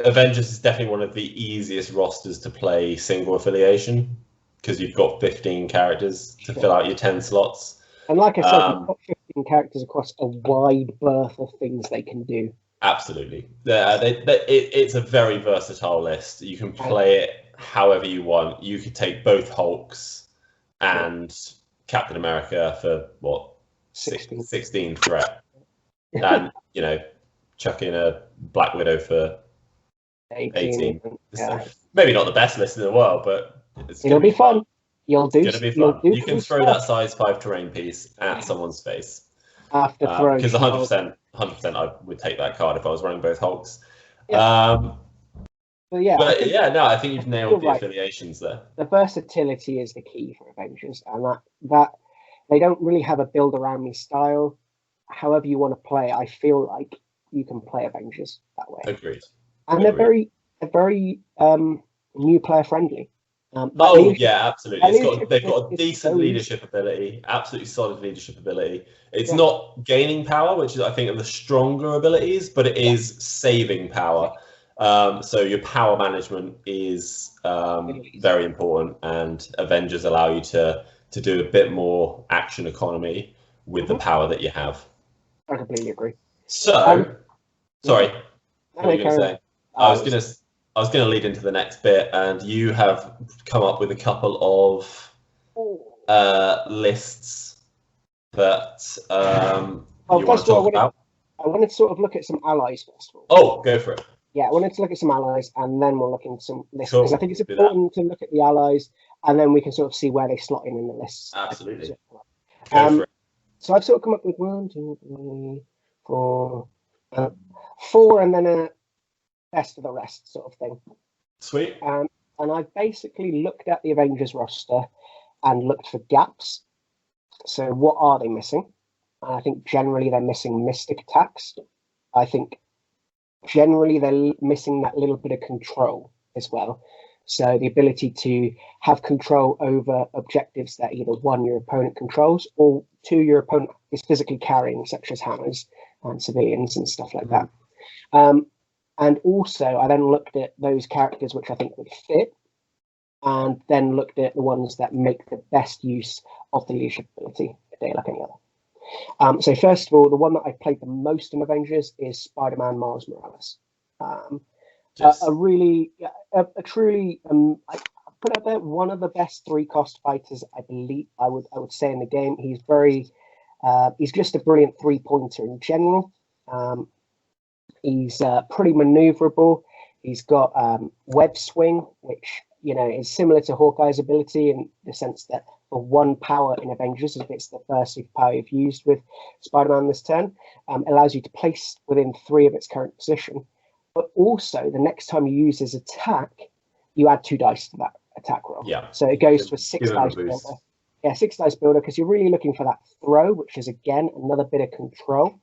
Avengers is definitely one of the easiest rosters to play single affiliation because you've got 15 characters to fill out your 10 slots. And like I said, you've got 15 characters across a wide berth of things they can do. Absolutely. It's a very versatile list. You can play it however you want. You could take both Hulks and Captain America for what 16 threat, and chuck in a Black Widow for 18. Yeah. Maybe not the best list in the world, but it'll be fun. It's going to be fun. You can throw that size 5 terrain piece at someone's face. After throwing, because 100%, I would take that card if I was running both Hulks. Yeah. I think you've nailed the affiliations there. The versatility is the key for Avengers, and that they don't really have a build around me style. However you want to play, I feel like you can play Avengers that way. Agreed. And they're very new player friendly. Absolutely. They've got a decent leadership ability, absolutely solid leadership ability. It's not gaining power, which is, I think, of the stronger abilities, but it is saving power. So your power management is very important, and Avengers allow you to do a bit more action economy with the power that you have. I completely agree. So, sorry, what were you going to say? I was going to lead into the next bit, and you have come up with a couple of lists that you want to talk about. I wanted to sort of look at some allies first of all. Oh, go for it. Yeah, I wanted to look at some allies, and then we'll look into some lists, because I think it's important to look at the allies, and then we can sort of see where they slot in the lists. Absolutely. Go for it. So I've sort of come up with 1, 2, 3, 4, and then a best of the rest sort of thing. Sweet. And I've basically looked at the Avengers roster and looked for gaps. So what are they missing? And I think generally they're missing mystic attacks. I think generally they're missing that little bit of control as well. So the ability to have control over objectives that either 1, your opponent controls, or 2, your opponent is physically carrying, such as hammers and civilians and stuff like that. And also, I then looked at those characters which I think would fit, and then looked at the ones that make the best use of the leadership ability, a day like any other. So first of all, the one that I've played the most in Avengers is Spider-Man Miles Morales. A truly, I put out there, one of the best 3-cost fighters, I believe, I would say in the game. He's he's just a brilliant 3-pointer in general. He's pretty maneuverable. He's got web swing, which is similar to Hawkeye's ability in the sense that for 1 power in Avengers, if it's the first power you've used with Spider-Man this turn, allows you to place within 3 of its current position. But also, the next time you use his attack, you add 2 dice to that attack roll. Yeah. So it goes to a 6 dice builder. Yeah, 6 dice builder, because you're really looking for that throw, which is again another bit of control.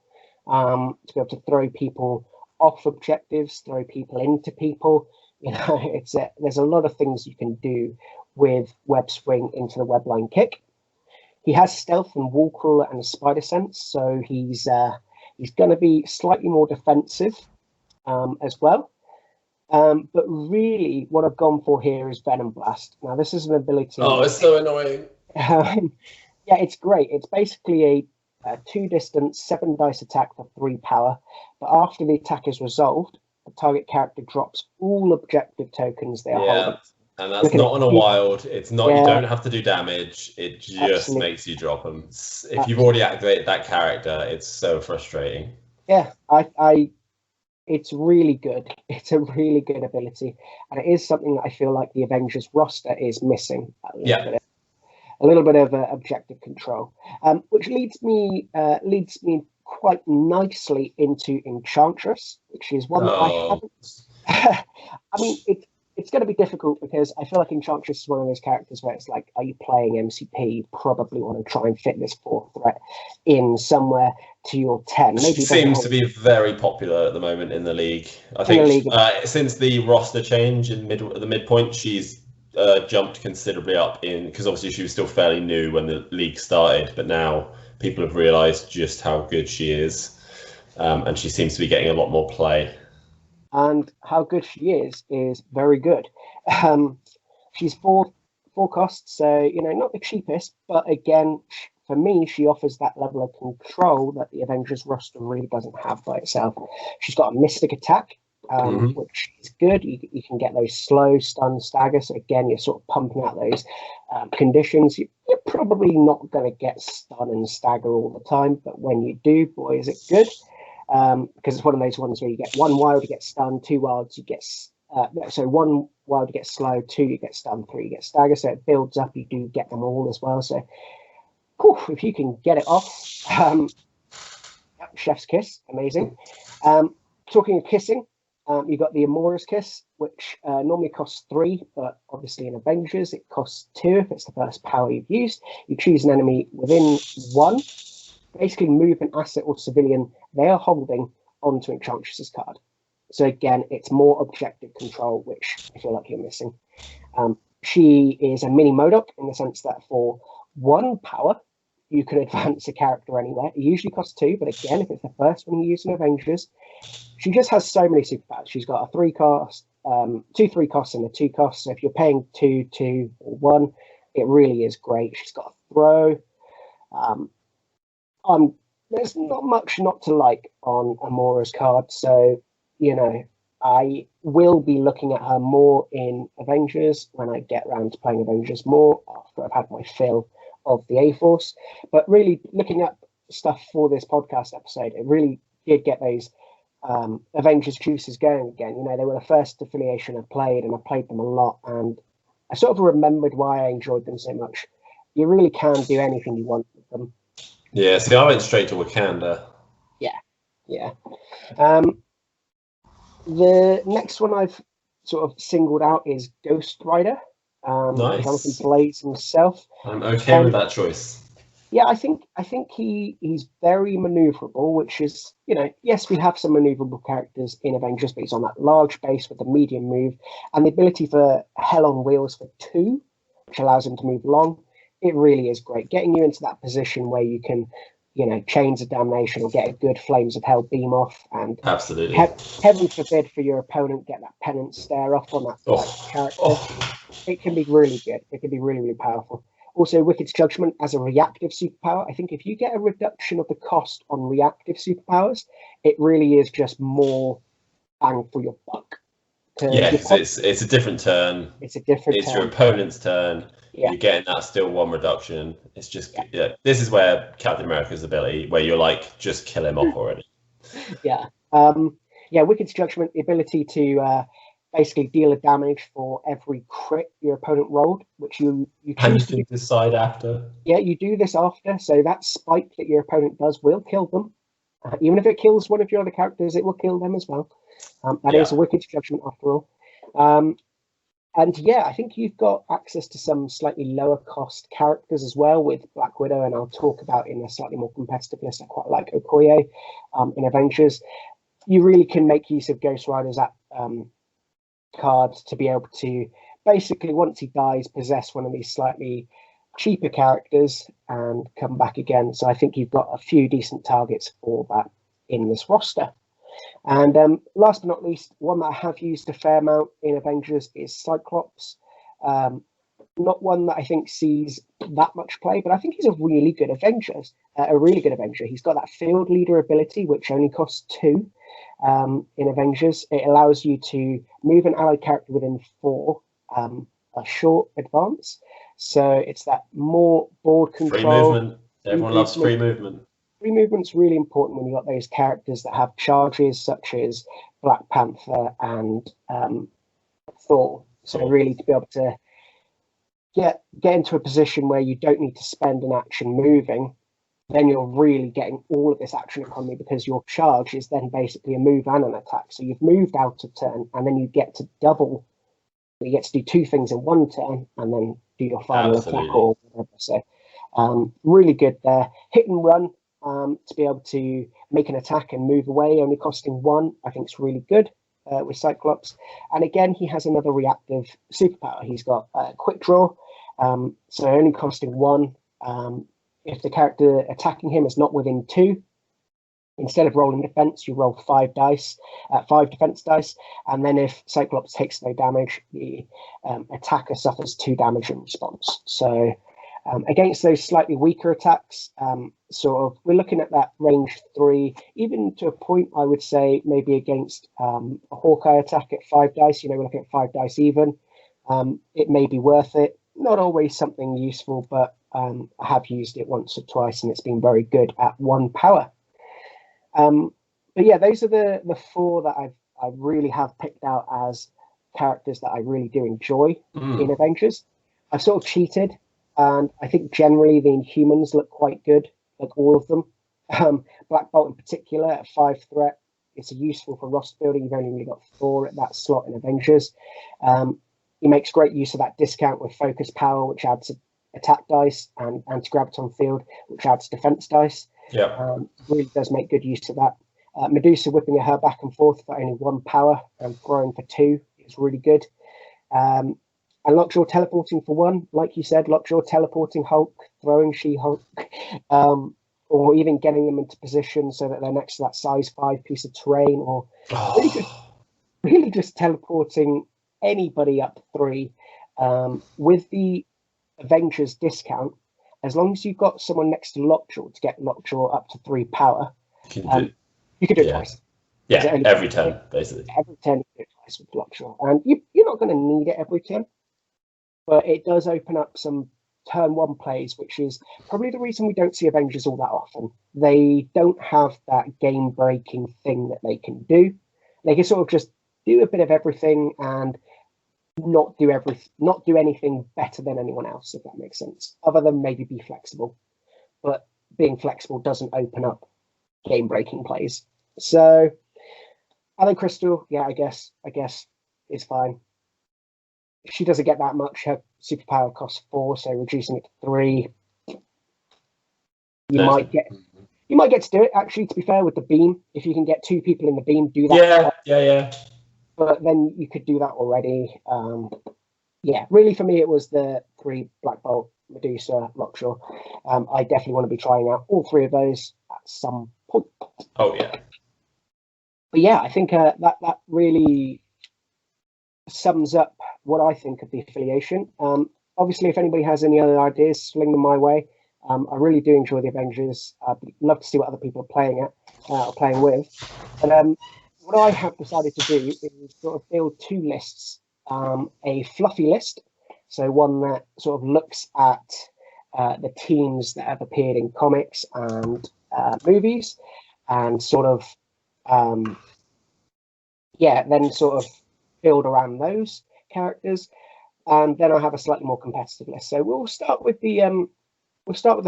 To be able to throw people off objectives, throw people into people. There's a lot of things you can do with web swing into the web line kick. He has stealth and wall crawler and a spider sense, so he's going to be slightly more defensive as well. But really, what I've gone for here is Venom Blast. Now, this is an ability. Oh, it's so annoying. Yeah, it's great. It's basically a 2 distance, 7 dice attack for 3 power. But after the attack is resolved, the target character drops all objective tokens they are holding. And that's not on a wild. It's not. You don't have to do damage. It just makes you drop them. If you've already activated that character, it's so frustrating. Yeah, it's really good. It's a really good ability, and it is something that I feel like the Avengers roster is missing. A little bit of objective control, which leads me quite nicely into Enchantress, which is one that I haven't. I mean, it's going to be difficult because I feel like Enchantress is one of those characters where it's like, are you playing MCP? You probably want to try and fit this 4th threat in somewhere to your 10. Maybe she seems to be very popular at the moment in the league. I think since the roster change in the midpoint, she's jumped considerably up because obviously she was still fairly new when the league started, but now people have realised just how good she is, and she seems to be getting a lot more play. And how good she is very good. She's 4 costs, so not the cheapest, but again, for me, she offers that level of control that the Avengers roster really doesn't have by itself. She's got a mystic attack, which is good. You can get those slow, stun, stagger. So again, you're sort of pumping out those conditions. You're probably not going to get stun and stagger all the time, but when you do, boy, is it good. Because it's one of those ones where you get 1 wild, you get stun, 2 wilds, you get... so 1 wild, you get slow, 2, you get stun, 3, you get stagger. So it builds up. You do get them all as well. So if you can get it off, chef's kiss, amazing. Talking of kissing, you've got the Amora's Kiss, which normally costs 3, but obviously in Avengers it costs 2 if it's the first power you've used. You choose an enemy within 1, basically move an asset or civilian they are holding onto Enchantress's card. So again, it's more objective control, which I feel like you're missing. She is a mini MODOK in the sense that for 1 power, you can advance a character anywhere. It usually costs 2, but again, if it's the first one you use in Avengers, she just has so many superpowers. She's got a 3 cost, 2 3 costs and a 2 cost. So if you're paying 2, 2, or 1, it really is great. She's got a throw. There's not much not to like on Amora's card. So, I will be looking at her more in Avengers when I get around to playing Avengers more after I've had my fill of the A-Force. But really looking at stuff for this podcast episode, it really did get those Avengers juices going again. They were the first affiliation I played, and I played them a lot, and I sort of remembered why I enjoyed them so much. You really can do anything you want with them. Yeah, see, I went straight to Wakanda. Yeah. The next one I've sort of singled out is Ghost Rider. Nice. Jonathan Blaze himself. I'm okay with that choice. Yeah, I think he's very maneuverable, which is, yes, we have some maneuverable characters in Avengers, but he's on that large base with the medium move and the ability for Hell on Wheels for 2, which allows him to move long. It really is great. Getting you into that position where you can, Chains of Damnation or get a good Flames of Hell beam off, and absolutely, heaven forbid for your opponent, get that penance stare off on that character. It can be really good. It can be really, really powerful. Also, Wicked's Judgment as a reactive superpower. I think if you get a reduction of the cost on reactive superpowers, it really is just more bang for your buck. Yeah, it's a different turn. It's a different It's turn. your opponent's turn. Yeah. You're getting that still 1 reduction. It's just, this is where Captain America's ability, where you're like, just kill him off already. Yeah. Wicked's Judgment, the ability to basically deal a damage for every crit your opponent rolled, which you choose to decide after. Yeah, you do this after, so that spike that your opponent does will kill them. Even if it kills one of your other characters, it will kill them as well. That is a Wicked's Judgment after all. I think you've got access to some slightly lower cost characters as well with Black Widow, and I'll talk about in a slightly more competitive list. I quite like Okoye in Avengers. You really can make use of Ghost Rider's card to be able to basically, once he dies, possess one of these slightly cheaper characters and come back again. So I think you've got a few decent targets for that in this roster. And last but not least, one that I have used a fair amount in Avengers is Cyclops. Not one that I think sees that much play, but I think he's a really good Avenger. He's got that field leader ability, which only costs 2 in Avengers. It allows you to move an allied character within 4, a short advance. So it's that more board control. Free movement. Everyone loves free movement. Free movement's really important when you've got those characters that have charges, such as Black Panther and Thor. So really to be able to get into a position where you don't need to spend an action moving, then you're really getting all of this action economy, because your charge is then basically a move and an attack. So you've moved out of turn, and then you get to double. You get to do 2 things in 1 turn, and then do your final attack or whatever. So really good there. Hit and run. To be able to make an attack and move away, only costing 1, I think it's really good with Cyclops. And again, he has another reactive superpower. He's got quick draw, so only costing 1. If the character attacking him is not within 2, instead of rolling defense, you roll 5 defense dice, and then if Cyclops takes no damage, the attacker suffers 2 damage in response. So Against those slightly weaker attacks, we're looking at that range 3, even to a point, I would say, maybe against a Hawkeye attack at 5 dice. We're looking at 5 dice even. It may be worth it. Not always something useful, but I have used it once or twice, and it's been very good at 1 power. But yeah, those are the 4 that I really have picked out as characters that I really do enjoy in Avengers. I've sort of cheated, and I think generally the Inhumans look quite good, like all of them. Black Bolt in particular at 5 threat. It's useful for roster building. You've only really got 4 at that slot in Avengers. He makes great use of that discount with focus power, which adds attack dice, and anti-graviton field, which adds defense dice. Yeah, really does make good use of that. Medusa whipping her back and forth for only 1 power and throwing for 2 is really good. And Lockjaw teleporting for 1, like you said, Lockjaw teleporting Hulk, throwing She-Hulk, or even getting them into position so that they're next to that size 5 piece of terrain, or really just teleporting anybody up 3 with the Avengers discount. As long as you've got someone next to Lockjaw to get Lockjaw up to 3 power, you could do it twice. Yeah, every turn, basically. Every turn you do it twice with Lockjaw. And you're not going to need it every turn, but it does open up some turn 1 plays, which is probably the reason we don't see Avengers all that often. They don't have that game-breaking thing that they can do. They can sort of just do a bit of everything and not do anything better than anyone else, if that makes sense, other than maybe be flexible. But being flexible doesn't open up game-breaking plays. So I think Crystal, I guess is fine. She doesn't get that much. Her superpower costs 4, so reducing it to 3. You might get to do it, actually, to be fair, with the beam. If you can get 2 people in the beam, do that. Yeah. But then you could do that already. Really for me, it was the 3 Black Bolt, Medusa, Lockjaw. I definitely want to be trying out all 3 of those at some point. Oh, yeah. But yeah, I think that really sums up what I think of the affiliation. Obviously, if anybody has any other ideas, sling them my way. I really do enjoy the Avengers. I'd love to see what other people are playing with. And what I have decided to do is sort of build 2 lists. A fluffy list, so one that sort of looks at the teams that have appeared in comics and movies, and sort of then sort of build around those characters. And then I have a slightly more competitive list. So we'll start with the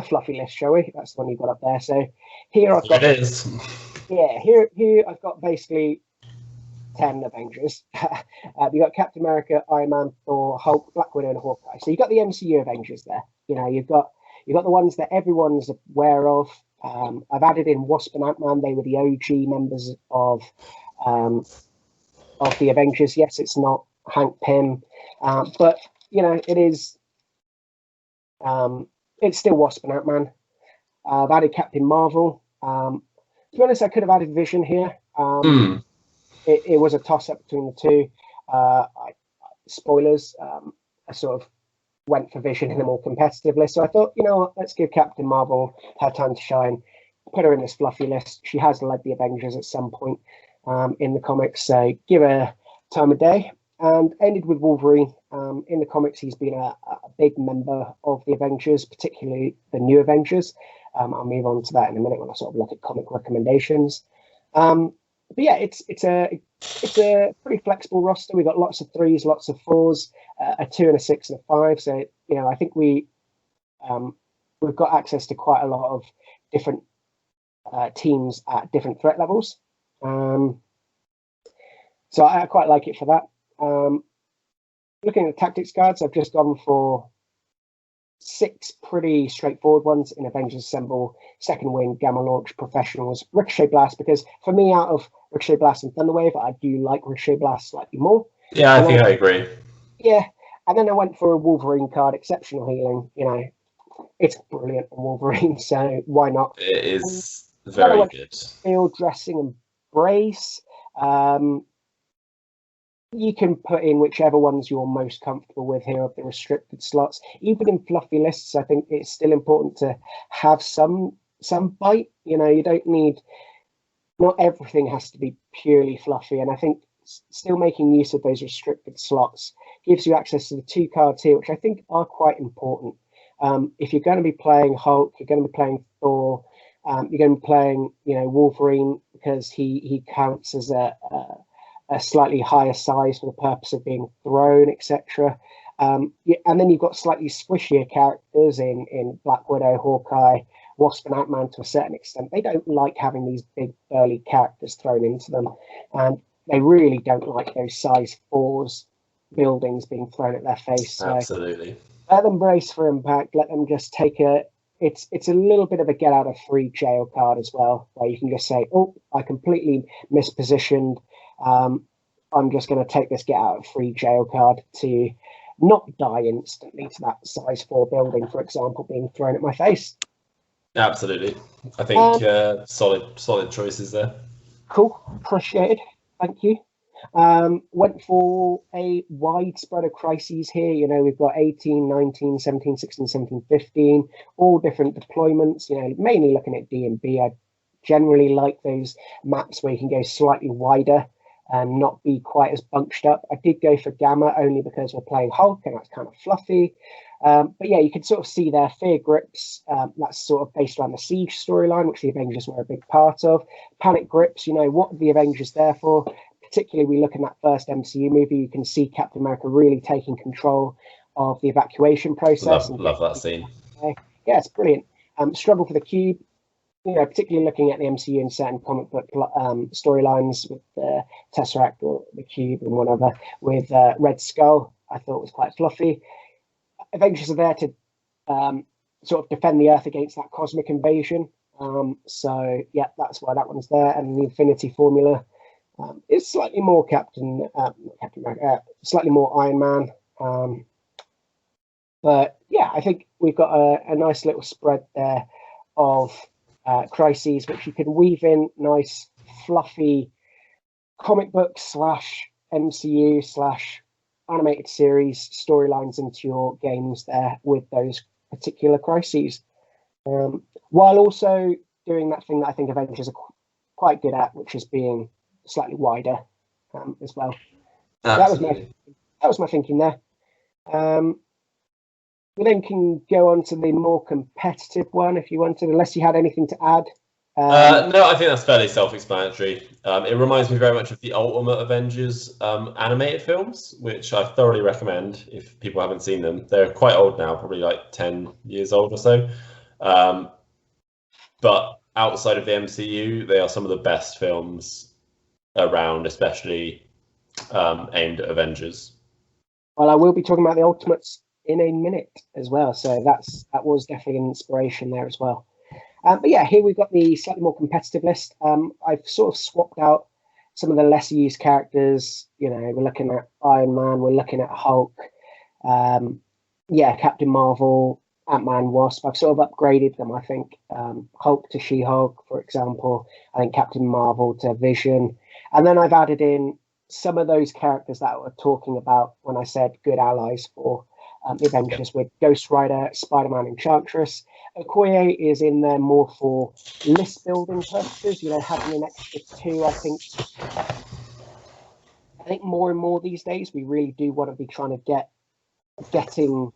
fluffy list, shall we? That's the one you've got up there. So here I've got it is. Yeah, here I've got basically 10 Avengers. You got Captain America, Iron Man, Thor, Hulk, Black Widow, and Hawkeye. So you got the MCU Avengers there. You've got the ones that everyone's aware of. I've added in Wasp and Ant-Man. They were the OG members of the Avengers. Yes, it's not Hank Pym, but it is. It's still Wasp and Ant-Man. I've added Captain Marvel. To be honest, I could have added Vision here. It was a toss-up between the 2. Spoilers, I sort of went for Vision in a more competitive list. So I thought, let's give Captain Marvel her time to shine. Put her in this fluffy list. She has led the Avengers at some point in the comics, so give her time of day. And ended with Wolverine. In the comics, he's been a big member of the Avengers, particularly the new Avengers. I'll move on to that in a minute when I sort of look at comic recommendations. But yeah, it's a pretty flexible roster. We've got lots of 3s, lots of 4s, a 2 and a 6 and a 5. So I think we've got access to quite a lot of different teams at different threat levels. So I quite like it for that. Looking at the tactics cards, I've just gone for 6 pretty straightforward ones in Avengers Assemble, Second Wind, Gamma Launch, Professionals, Ricochet Blast, because for me, out of Ricochet Blast and Thunderwave, I do like Ricochet Blast slightly more. Yeah, I think I agree. Yeah, and then I went for a Wolverine card, Exceptional Healing. It's brilliant on Wolverine, so why not? It is very good. Field Dressing and Brace. you can put in whichever ones you're most comfortable with here of the restricted slots. Even in fluffy lists, I think it's still important to have some bite. You know, you don't need, not everything has to be purely fluffy. And I think still making use of those restricted slots gives you access to the 2 cards here, which I think are quite important. If you're going to be playing Hulk, you're going to be playing Thor, you're going to be playing, you know, Wolverine, because he counts as a slightly higher size for the purpose of being thrown, etc. And then you've got slightly squishier characters in Black Widow, Hawkeye, Wasp, and Ant-Man to a certain extent. They don't like having these big burly characters thrown into them, and they really don't like those size 4s buildings being thrown at their face. So absolutely. let them brace for impact. Let them just take a. It's a little bit of a get out of free jail card as well, where you can just say, "Oh, I completely mispositioned. I'm just going to take this get out of free jail card to not die instantly to that size 4 building, for example, being thrown at my face." Absolutely. I think solid choices there. Cool. Appreciated. Thank you. Went for a wide spread of crises here. You know, we've got 18, 19, 17, 16, 17, 15, all different deployments, you know, mainly looking at D&B. I generally like those maps where you can go slightly wider and not be quite as bunched up. I did go for Gamma only because we're playing Hulk and that's kind of fluffy. But yeah, you can sort of see there, Fear Grips, that's sort of based around the Siege storyline, which the Avengers were a big part of. Panic Grips, you know, what are the Avengers there for? Particularly, we look in that first MCU movie, you can see Captain America really taking control of the evacuation process. Love that scene. Yeah, it's brilliant. Struggle for the Cube, you know, particularly looking at the MCU and certain comic book storylines with the Tesseract or the Cube and whatever, with Red Skull, I thought was quite fluffy. Avengers are there to sort of defend the Earth against that cosmic invasion. So yeah, that's why that one's there. And the Infinity Formula is slightly more Captain America, slightly more Iron Man. But yeah, I think we've got a nice little spread there of crises, which you can weave in nice, fluffy comic book / MCU / animated series storylines into your games there with those particular crises, while also doing that thing that I think Avengers are quite good at, which is being slightly wider as well. That was my thinking there. We then can go on to the more competitive one if you wanted, unless you had anything to add. No, I think that's fairly self-explanatory. It reminds me very much of the Ultimate Avengers animated films, which I thoroughly recommend if people haven't seen them. They're quite old now, probably like 10 years old or so. But outside of the MCU, they are some of the best films around, especially aimed at Avengers. Well, I will be talking about the Ultimates in a minute as well, so that was definitely an inspiration there as well. But yeah, here we've got the slightly more competitive list. I've sort of swapped out some of the lesser used characters. You know, we're looking at Iron Man, we're looking at Hulk, Captain Marvel, Ant-Man, Wasp. I've sort of upgraded them, I think. Hulk to She-Hulk, for example. I think Captain Marvel to Vision. And then I've added in some of those characters that I was talking about when I said good allies for the Avengers, with Ghost Rider, Spider-Man, Enchantress. Okoye is in there more for list building purposes, you know, having an extra 2. I think more and more these days we really do want to be trying to getting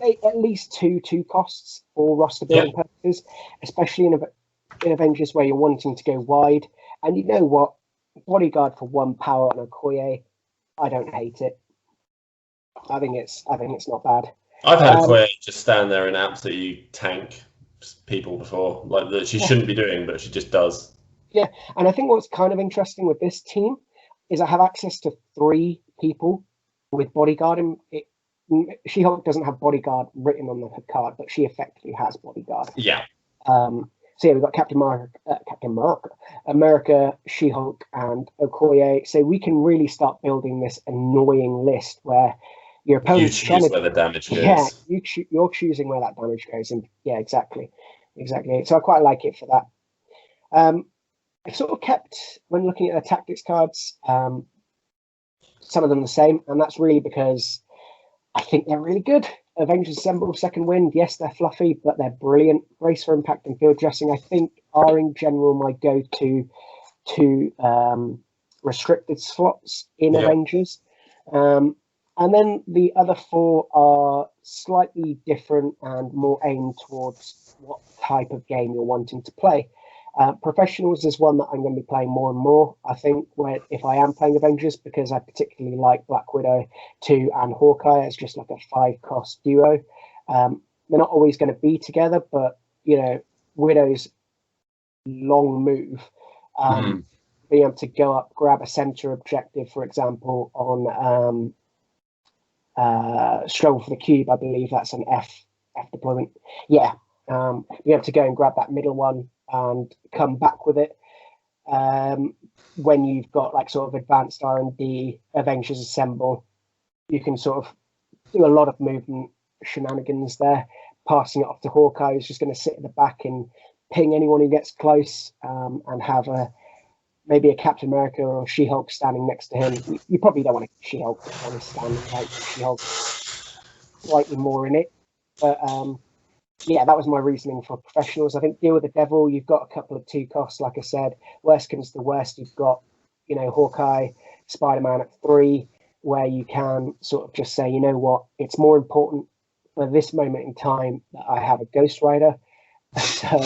at least 2 costs for roster building purposes, especially in Avengers where you're wanting to go wide. And you know what? Bodyguard for 1 power on Okoye, I don't hate it. I think it's not bad. I've had Okoye just stand there and absolutely tank people before, like that she shouldn't be doing, but she just does. Yeah, and I think what's kind of interesting with this team is I have access to 3 people with bodyguard. And She-Hulk doesn't have bodyguard written on her card, but she effectively has bodyguard. Yeah. So yeah, we've got Captain America, She-Hulk, and Okoye. So we can really start building this annoying list where your opponent's you choose where the damage goes. Yeah, you're choosing where that damage goes, and yeah, exactly. So I quite like it for that. I've sort of kept, when looking at the tactics cards, some of them the same, and that's really because I think they're really good. Avengers Assemble, Second Wind, yes, they're fluffy, but they're brilliant. Brace for Impact and Field Dressing, I think, are in general my go-to to restricted slots in Avengers. And then the other 4 are slightly different and more aimed towards what type of game you're wanting to play. Professionals is one that I'm going to be playing more and more, I think, if I am playing Avengers, because I particularly like Black Widow 2 and Hawkeye as just like a 5-cost duo. They're not always going to be together, but, you know, Widow's long move, being able to go up, grab a center objective, for example, on Struggle for the Cube, I believe that's an F deployment. Yeah, being able to go and grab that middle one and come back with it. When you've got like sort of advanced R&D, Avengers Assemble, you can sort of do a lot of movement shenanigans there. Passing it off to Hawkeye, who's just going to sit at the back and ping anyone who gets close, and have maybe a Captain America or She-Hulk standing next to him. You probably don't want a She-Hulk standing right. She-Hulk slightly more in it, but yeah, that was my reasoning for professionals. I think Deal with the Devil, you've got a couple of 2 costs, like I said. Worst comes to worst, you've got, you know, Hawkeye, Spider-Man at 3, where you can sort of just say, you know what, it's more important for this moment in time that I have a Ghost Rider. So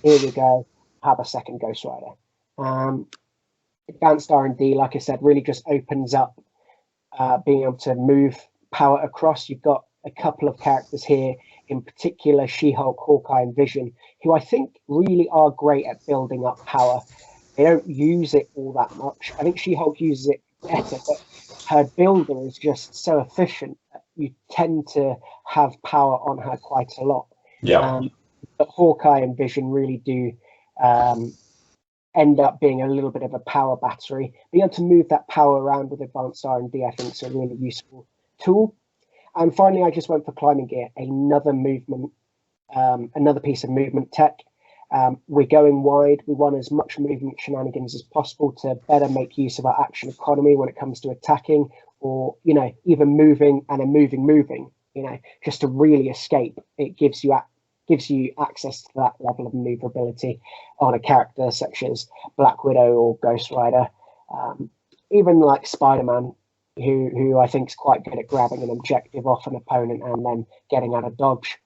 here we go, have a second Ghost Rider. Advanced R&D, like I said, really just opens up being able to move power across. You've got a couple of characters here, in particular She-Hulk, Hawkeye, and Vision, who I think really are great at building up power. They don't use it all that much. I think She-Hulk uses it better, but her builder is just so efficient that you tend to have power on her quite a lot. Yeah. But Hawkeye and Vision really do end up being a little bit of a power battery. Being able to move that power around with advanced R&D, I think, is a really useful tool. And finally, I just went for climbing gear, another piece of movement tech. We're going wide. We want as much movement shenanigans as possible to better make use of our action economy when it comes to attacking, or, you know, even moving and then moving, you know, just to really escape. It gives you access to that level of maneuverability on a character such as Black Widow or Ghost Rider, even like Spider-Man, who I think is quite good at grabbing an objective off an opponent and then getting out of dodge.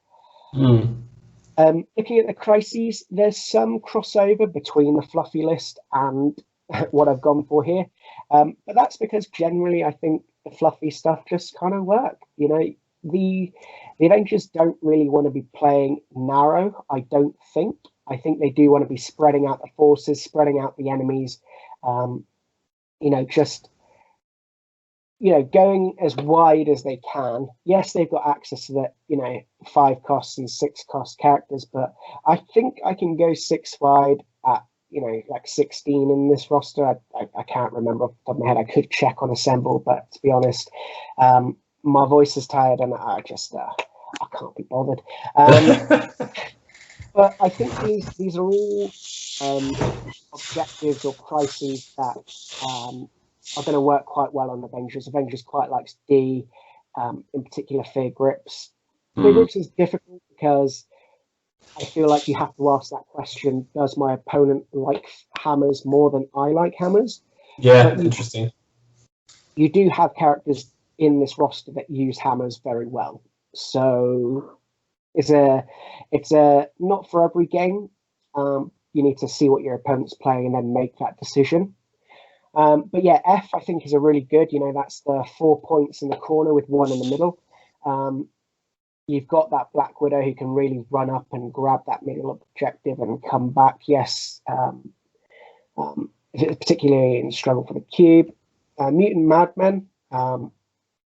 Looking at the crises, there's some crossover between the fluffy list and what I've gone for here, but that's because generally I think the fluffy stuff just kind of work. You know, the Avengers don't really want to be playing narrow, I don't think. I think they do want to be spreading out the forces, spreading out the enemies, you know, just, you know, going as wide as they can. Yes, they've got access to the, you know, 5 costs and 6 cost characters, but I think I can go 6 wide at, you know, like 16 in this roster. I can't remember off the top of my head. I could check on Assemble, but to be honest, my voice is tired and I just I can't be bothered. But I think these are all objectives or crises that are going to work quite well on Avengers. Avengers quite likes D, in particular Fear Grips. Fear Grips is difficult because I feel like you have to ask that question, does my opponent like hammers more than I like hammers? Yeah, interesting. You do have characters in this roster that use hammers very well. So it's a not for every game. You need to see what your opponent's playing and then make that decision. But yeah, F I think is a really good, you know, that's the 4 points in the corner with 1 in the middle. You've got that Black Widow who can really run up and grab that middle objective and come back. Yes, particularly in Struggle for the Cube. Mutant Madmen,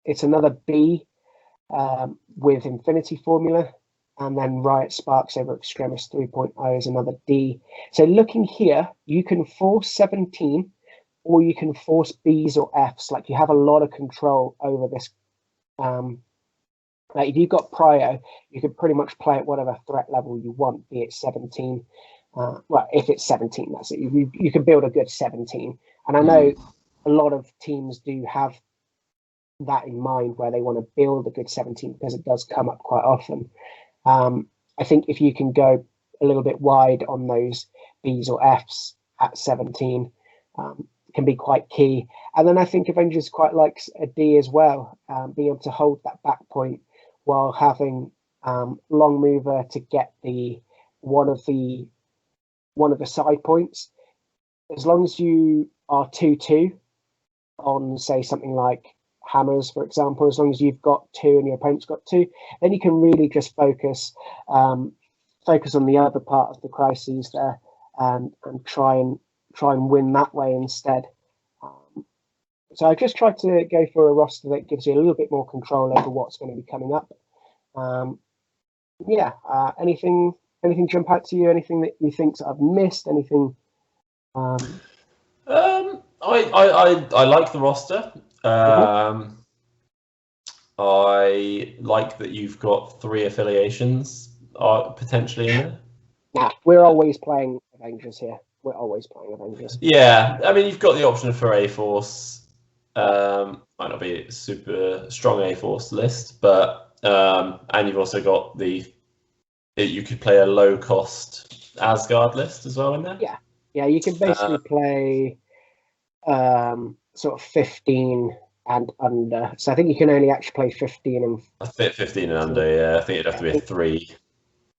it's another B with Infinity Formula. And then Riot Sparks over Extremis 3.0 is another D. So looking here, you can force 17 or you can force Bs or Fs. Like, you have a lot of control over this. Like, if you've got Prio, you can pretty much play at whatever threat level you want, be it 17. Well, if it's 17, that's it. You can build a good 17. And I know a lot of teams do have that in mind, where they want to build a good 17, because it does come up quite often. I think if you can go a little bit wide on those Bs or Fs at 17, can be quite key. And then I think Avengers quite likes a D as well, being able to hold that back point while having long mover to get the one of the side points. As long as you are 2-2 on, say, something like hammers, for example, as long as you've got 2 and your opponent's got 2, then you can really just focus on the other part of the crises there, and try and win that way instead. So I just tried to go for a roster that gives you a little bit more control over what's going to be coming up. Anything jump out to you? Anything that you think I've missed? Anything? I like the roster. I like that you've got 3 affiliations potentially in there. Nah, we're always playing Avengers here. We're always playing Avengers. Yeah, I mean, you've got the option for A-Force. Might not be a super strong A-Force list, but and you've also got you could play a low-cost Asgard list as well in there. Yeah, you can basically play sort of 15 and under. So I think you can only actually play 15 and. I think 15 and under. Yeah, I think it'd have to be a 3.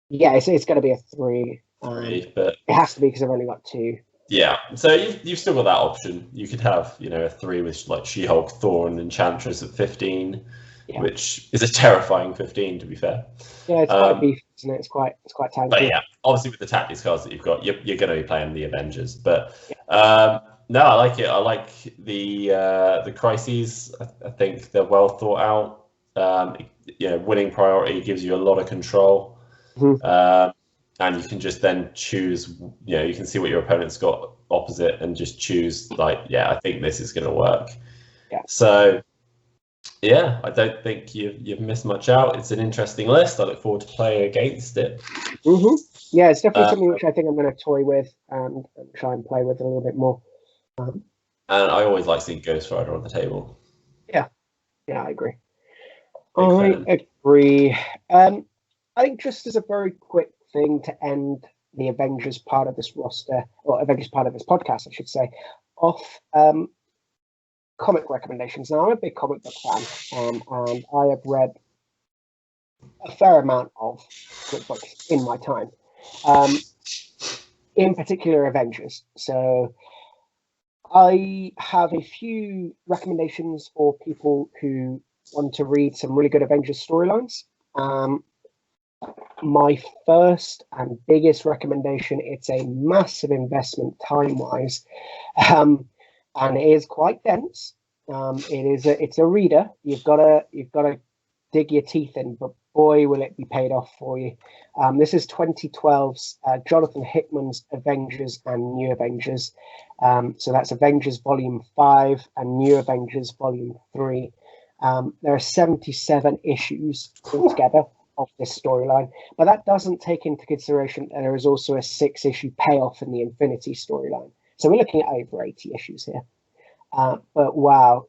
Yeah, it's going to be a 3. But it has to be because I've only got 2. Yeah, so you've still got that option. You could have, a 3 with like She-Hulk, Thor, and Enchantress at 15, which is a terrifying 15, to be fair. Yeah, it's quite beefy, isn't it? It's quite tanky. But yeah, obviously with the tactics cards that you've got, you're going to be playing the Avengers. But no, I like it. I like the crises. I think they're well thought out. Winning priority gives you a lot of control. Mm-hmm. And you can just then choose, you can see what your opponent's got opposite and just choose, I think this is going to work. Yeah. So, yeah, I don't think you've missed much out. It's an interesting list. I look forward to playing against it. Mm-hmm. Yeah, it's definitely something which I think I'm going to toy with and try and play with a little bit more. And I always like seeing Ghost Rider on the table. Yeah, I agree. Agree. I think just as a very quick thing to end the Avengers part of this roster, or Avengers part of this podcast, I should say, off comic recommendations. Now, I'm a big comic book fan, and I have read a fair amount of comic books in my time, in particular Avengers. So I have a few recommendations for people who want to read some really good Avengers storylines. My first and biggest recommendation, it's a massive investment time-wise, and it is quite dense. It's a reader. You've got to dig your teeth in, but boy, will it be paid off for you. This is 2012's Jonathan Hickman's Avengers and New Avengers. So that's Avengers Volume 5 and New Avengers Volume 3. There are 77 issues altogether of this storyline, but that doesn't take into consideration that there is also a 6-issue payoff in the Infinity storyline. So we're looking at over 80 issues here. But wow,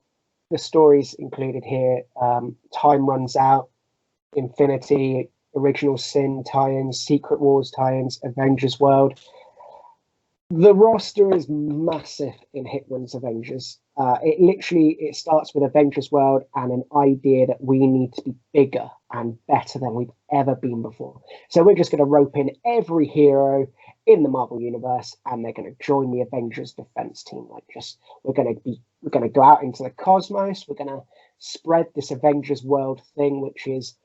the stories included here, Time Runs Out, Infinity, Original Sin tie-ins, Secret Wars tie-ins, Avengers World. The roster is massive in Hickman's Avengers. It starts with Avengers World and an idea that we need to be bigger and better than we've ever been before. So we're just going to rope in every hero in the Marvel Universe, and they're going to join the Avengers defense team. We're going to go out into the cosmos. We're going to spread this Avengers World thing, which is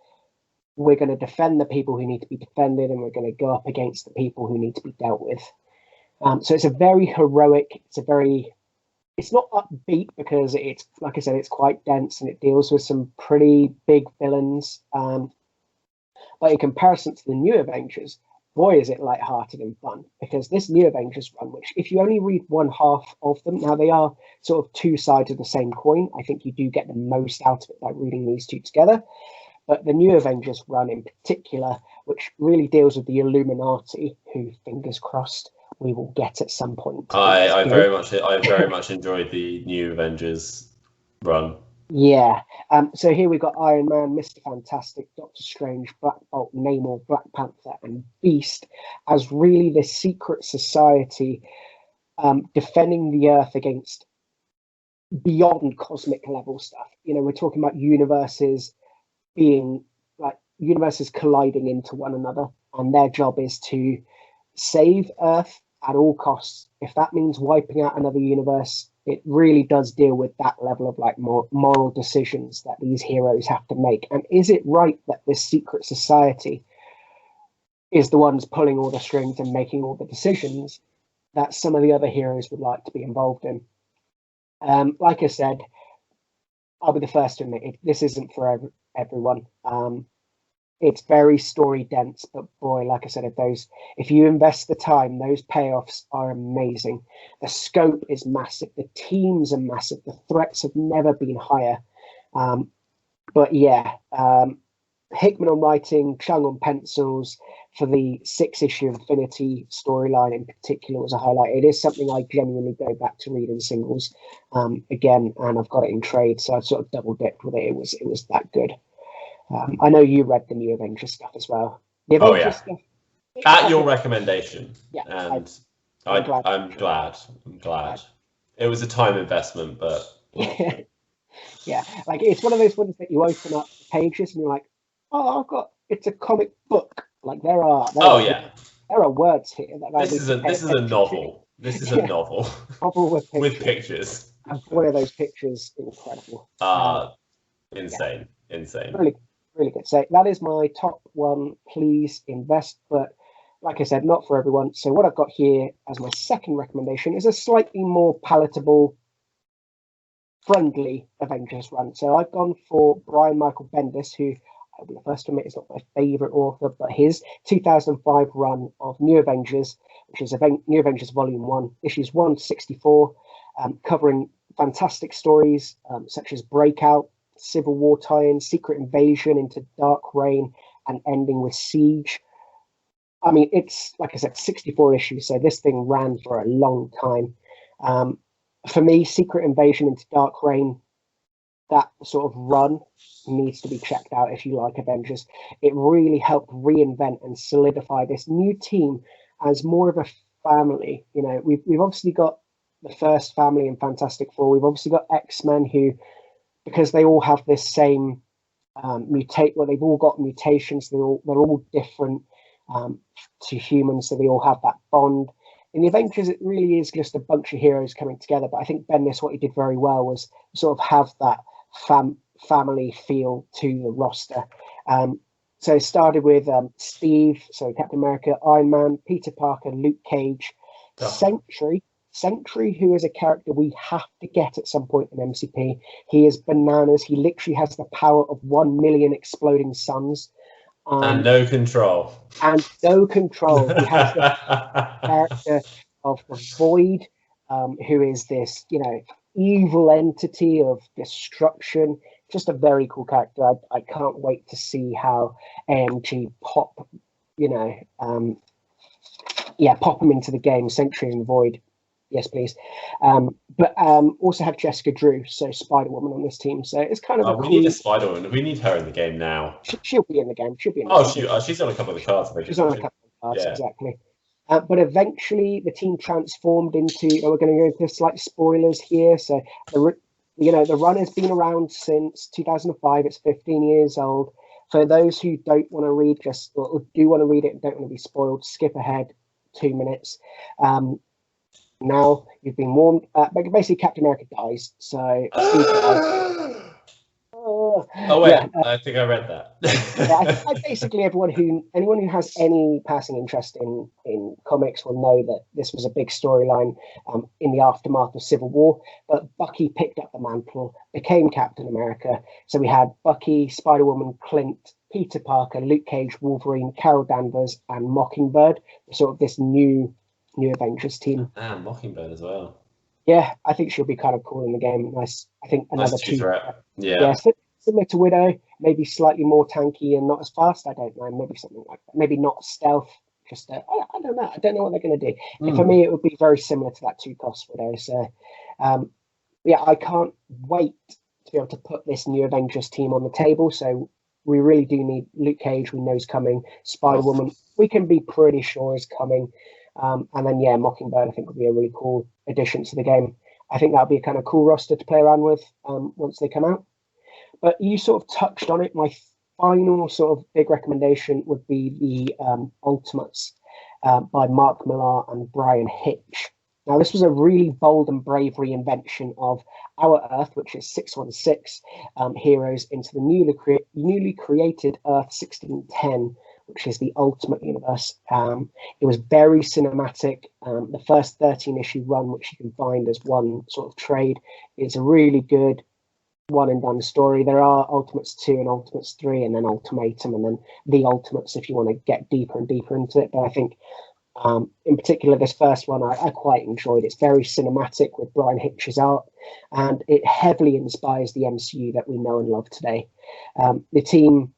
we're going to defend the people who need to be defended, and we're going to go up against the people who need to be dealt with. So it's a very heroic. It's not upbeat because it's, like I said, it's quite dense and it deals with some pretty big villains. But in comparison to the New Avengers, boy, is it lighthearted and fun, because this New Avengers run, which if you only read one half of them, now they are sort of two sides of the same coin. I think you do get the most out of it by reading these two together. But the New Avengers run in particular, which really deals with the Illuminati, who, fingers crossed, we will get at some point. I very much enjoyed the new Avengers run. Yeah. So here we've got Iron Man, Mr. Fantastic, Doctor Strange, Black Bolt, Namor, Black Panther, and Beast as really the secret society defending the Earth against beyond cosmic level stuff. You know, we're talking about universes colliding into one another, and their job is to save Earth at all costs. If that means wiping out another universe, it really does deal with that level of like moral decisions that these heroes have to make. And is it right that this secret society is the ones pulling all the strings and making all the decisions that some of the other heroes would like to be involved in? Like I said, I'll be the first to admit this isn't for everyone. It's very story dense, but boy, like I said, if you invest the time, those payoffs are amazing. The scope is massive. The teams are massive. The threats have never been higher. But yeah, Hickman on writing, Chung on pencils for the 6-issue Infinity storyline in particular was a highlight. It is something I genuinely go back to read in singles again, and I've got it in trade, so I sort of double dipped with it. It was that good. I know you read the new Avengers stuff as well. The Avengers stuff, at your recommendation. Yeah, and I'm glad. It was a time investment, but yeah, like it's one of those ones that you open up the pages and you're like, oh, it's a comic book. Like there are words here. This is a novel. This is a novel. Novel with pictures. And boy, are those pictures incredible. Insane. Really good. So that is my top one. Please invest, but like I said, not for everyone. So what I've got here as my second recommendation is a slightly more palatable, friendly Avengers run. So I've gone for Brian Michael Bendis, who I'll be the first to admit is not my favorite author, but his 2005 run of New Avengers, which is New Avengers Volume 1, issues 1 to 64, covering fantastic stories such as Breakout, Civil War tie-in, Secret Invasion into Dark Reign, and ending with Siege. I mean, it's, like I said, 64 issues, so this thing ran for a long time. For me, Secret Invasion into Dark Reign, that sort of run needs to be checked out if you like Avengers. It really helped reinvent and solidify this new team as more of a family. You know, we've obviously got the first family in Fantastic Four. We've obviously got X-Men who, because they all have this same they've all got mutations. They're all different to humans, so they all have that bond. In the Avengers, it really is just a bunch of heroes coming together. But I think Bendis, what he did very well was sort of have that family feel to the roster. So it started with Steve, so Captain America, Iron Man, Peter Parker, Luke Cage, Sentry, who is a character we have to get at some point in MCP. He is bananas. He literally has the power of 1 million exploding suns. And no control. He has the character of the Void, who is this, evil entity of destruction. Just a very cool character. I can't wait to see how AMG pop him into the game, Sentry and Void. Yes, please. But also have Jessica Drew, so Spider-Woman on this team. So it's kind of we need a Spider-Woman. We need her in the game now. She'll be in the game. She's on a couple of the cards. She's on a couple of cards, exactly. But eventually the team transformed into, we're going to go into slight spoilers here. So, the run has been around since 2005. It's 15 years old. For those who don't want to read or do want to read it and don't want to be spoiled, skip ahead 2 minutes. Now you've been warned. Basically, Captain America dies. So Steve dies. I think I read that. I basically anyone who has any passing interest in comics will know that this was a big storyline in the aftermath of Civil War. But Bucky picked up the mantle, became Captain America. So we had Bucky, Spider-Woman, Clint, Peter Parker, Luke Cage, Wolverine, Carol Danvers, and Mockingbird. Sort of this new Avengers team. And Mockingbird as well. Yeah, I think she'll be kind of cool in the game. Nice. I think another two. Yeah. Similar to Widow, maybe slightly more tanky and not as fast. I don't know. Maybe something like that. Maybe not stealth. Just I don't know. I don't know what they're going to do. For me, it would be very similar to that 2-cost widow. So, yeah, I can't wait to be able to put this new Avengers team on the table. So we really do need Luke Cage. We know is coming. Spider-Woman, we can be pretty sure is coming. And then, yeah, Mockingbird, I think, would be a really cool addition to the game. I think that would be a kind of cool roster to play around with once they come out. But you sort of touched on it. My final sort of big recommendation would be the Ultimates by Mark Millar and Brian Hitch. Now, this was a really bold and brave reinvention of our Earth, which is 616 heroes, into the newly created Earth 1610, which is the Ultimate Universe. It was very cinematic. The first 13-issue run, which you can find as one sort of trade, is a really good one-and-done story. There are Ultimates 2 and Ultimates 3, and then Ultimatum, and then the Ultimates if you want to get deeper and deeper into it. But I think in particular, this first one I quite enjoyed. It's very cinematic with Brian Hitch's art, and it heavily inspires the MCU that we know and love today. The team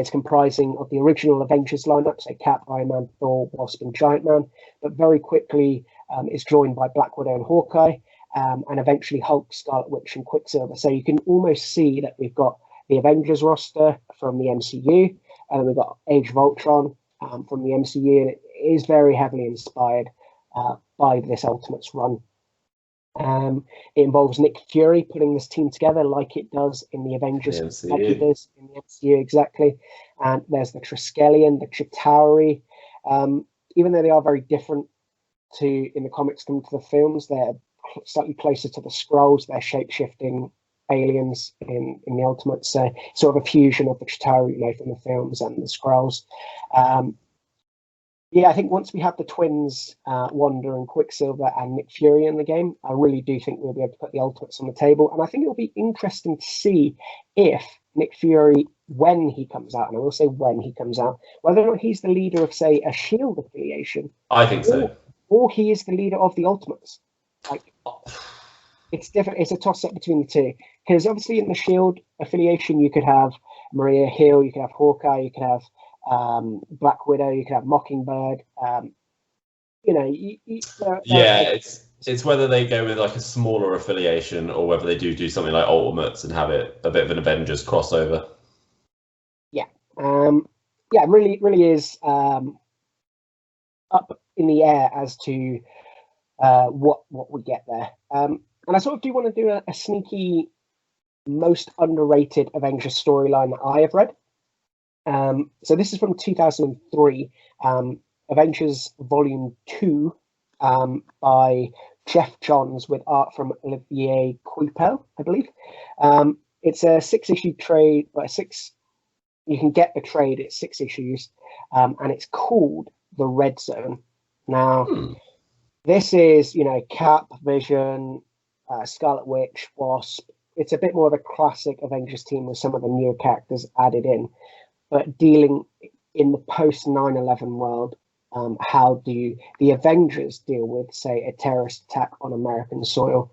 is comprising of the original Avengers lineup, so Cap, Iron Man, Thor, Wasp, and Giant Man, but very quickly is joined by Black Widow and Hawkeye, and eventually Hulk, Scarlet Witch, and Quicksilver. So you can almost see that we've got the Avengers roster from the MCU, and then we've got Age of Ultron from the MCU, and it is very heavily inspired by this Ultimates run. It involves Nick Fury putting this team together like it does in the Avengers, like it does in the MCU, exactly. And there's the Triskelion, the Chitauri. Even though they are very different in the comics than to the films, they're slightly closer to the Skrulls. They're shape-shifting aliens in the Ultimates, so sort of a fusion of the Chitauri, from the films and the Skrulls. Yeah, I think once we have the twins, Wanda and Quicksilver and Nick Fury in the game, I really do think we'll be able to put the Ultimates on the table. And I think it'll be interesting to see if Nick Fury, when he comes out, and I will say when he comes out, whether or not he's the leader of, say, a S.H.I.E.L.D. affiliation. I think so. Or he is the leader of the Ultimates. It's different. It's a toss-up between the two. Because obviously in the S.H.I.E.L.D. affiliation, you could have Maria Hill, you could have Hawkeye, you could have Black Widow, you could have Mockingbird. It's whether they go with like a smaller affiliation or whether they do something like Ultimates and have it a bit of an Avengers crossover. Really is up in the air as to what we get there. And I sort of do want to do a sneaky most underrated Avengers storyline that I have read. So this is from 2003, Avengers Volume 2 by Jeff Johns with art from Olivier Coipel, I believe. It's a 6-issue trade, but you can get the trade, it's 6 issues, and it's called The Red Zone. Now, this is, Cap, Vision, Scarlet Witch, Wasp. It's a bit more of a classic Avengers team with some of the newer characters added in. But dealing in the post 9/11 world, how do the Avengers deal with, say, a terrorist attack on American soil?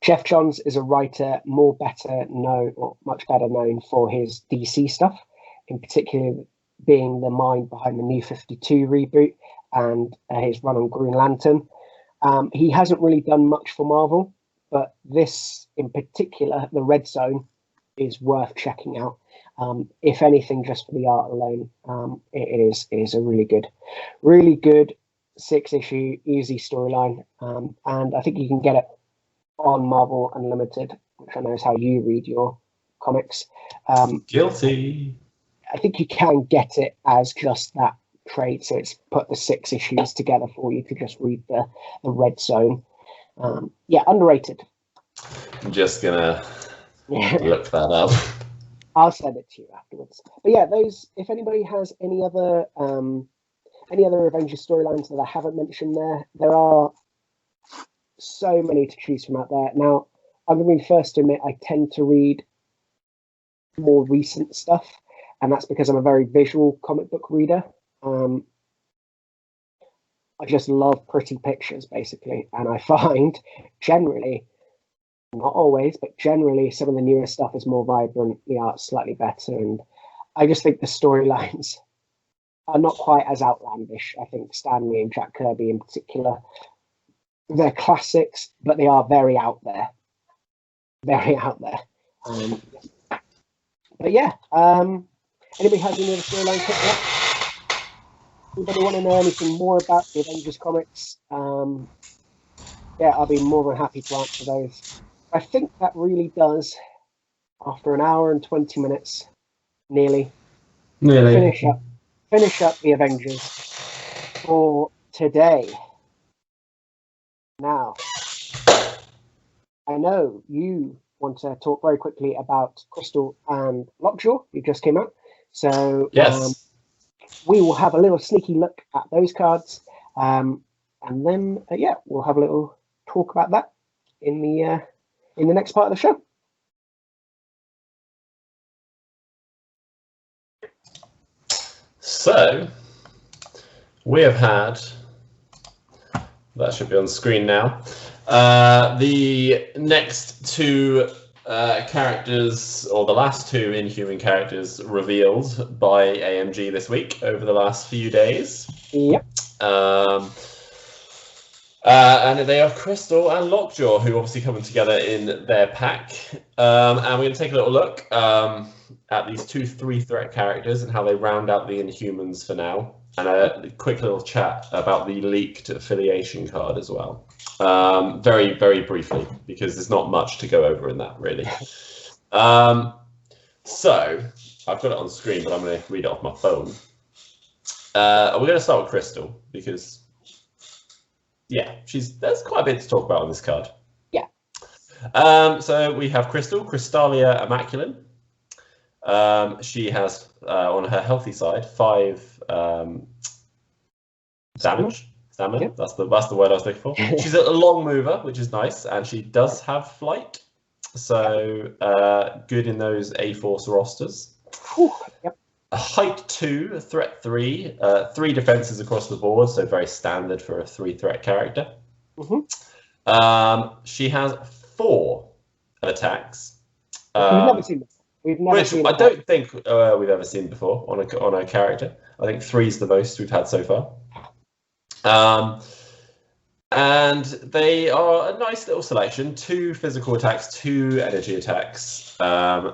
Jeff Johns is a writer much better known for his DC stuff, in particular being the mind behind the New 52 reboot and his run on Green Lantern. He hasn't really done much for Marvel, but this in particular, The Red Zone, is worth checking out. If anything, just for the art alone, it is a really good 6-issue easy storyline, and I think you can get it on Marvel Unlimited, which I know is how you read your comics. Guilty. I think you can get it as just that trade, so it's put the 6 issues together for you to just read the Red Zone. Underrated. I'm just gonna look that up. I'll send it to you afterwards. But yeah, those. If anybody has any other Avengers storylines that I haven't mentioned, there are so many to choose from out there. Now, I'm going to be first to admit I tend to read more recent stuff, and that's because I'm a very visual comic book reader. I just love pretty pictures, basically, and I find generally, not always, but generally, some of the newer stuff is more vibrant, the art's slightly better, and I just think the storylines are not quite as outlandish. I think Stanley and Jack Kirby in particular, they're classics, but they are very out there. Very out there. But yeah, anybody has any other storyline picked up? Anybody want to know anything more about the Avengers comics? Yeah, I'll be more than happy to answer those. I think that really does, after an hour and 20 minutes, nearly. Finish up the Avengers for today. Now, I know you want to talk very quickly about Crystal and Lockjaw, who just came out. So yes, we will have a little sneaky look at those cards, and then yeah, we'll have a little talk about that in the next part of the show. So we have had, that should be on screen now, the next two characters, or the last two Inhuman characters, revealed by AMG this week over the last few days. Yep. And they are Crystal and Lockjaw, who obviously coming together in their pack. And we're going to take a little look at these two 3-threat characters and how they round out the Inhumans for now. And a quick little chat about the leaked affiliation card as well. Very, very briefly, because there's not much to go over in that, really. So, I've got it on screen, but I'm going to read it off my phone. We're going to start with Crystal, because, yeah, there's quite a bit to talk about on this card. Yeah. So we have Crystal, Crystalia Immaculum. She has, on her healthy side, 5 damage. Stamina. Yep. That's the word I was looking for. She's a long mover, which is nice, and she does have flight. So good in those A-Force rosters. Yep. Height 2, threat 3, 3 defenses across the board, so very standard for a 3-threat character. She has 4 attacks. We've never seen this. Which I don't think we've ever seen before on a character. I think 3 is the most we've had so far. And they are a nice little selection: 2 physical attacks, 2 energy attacks, 1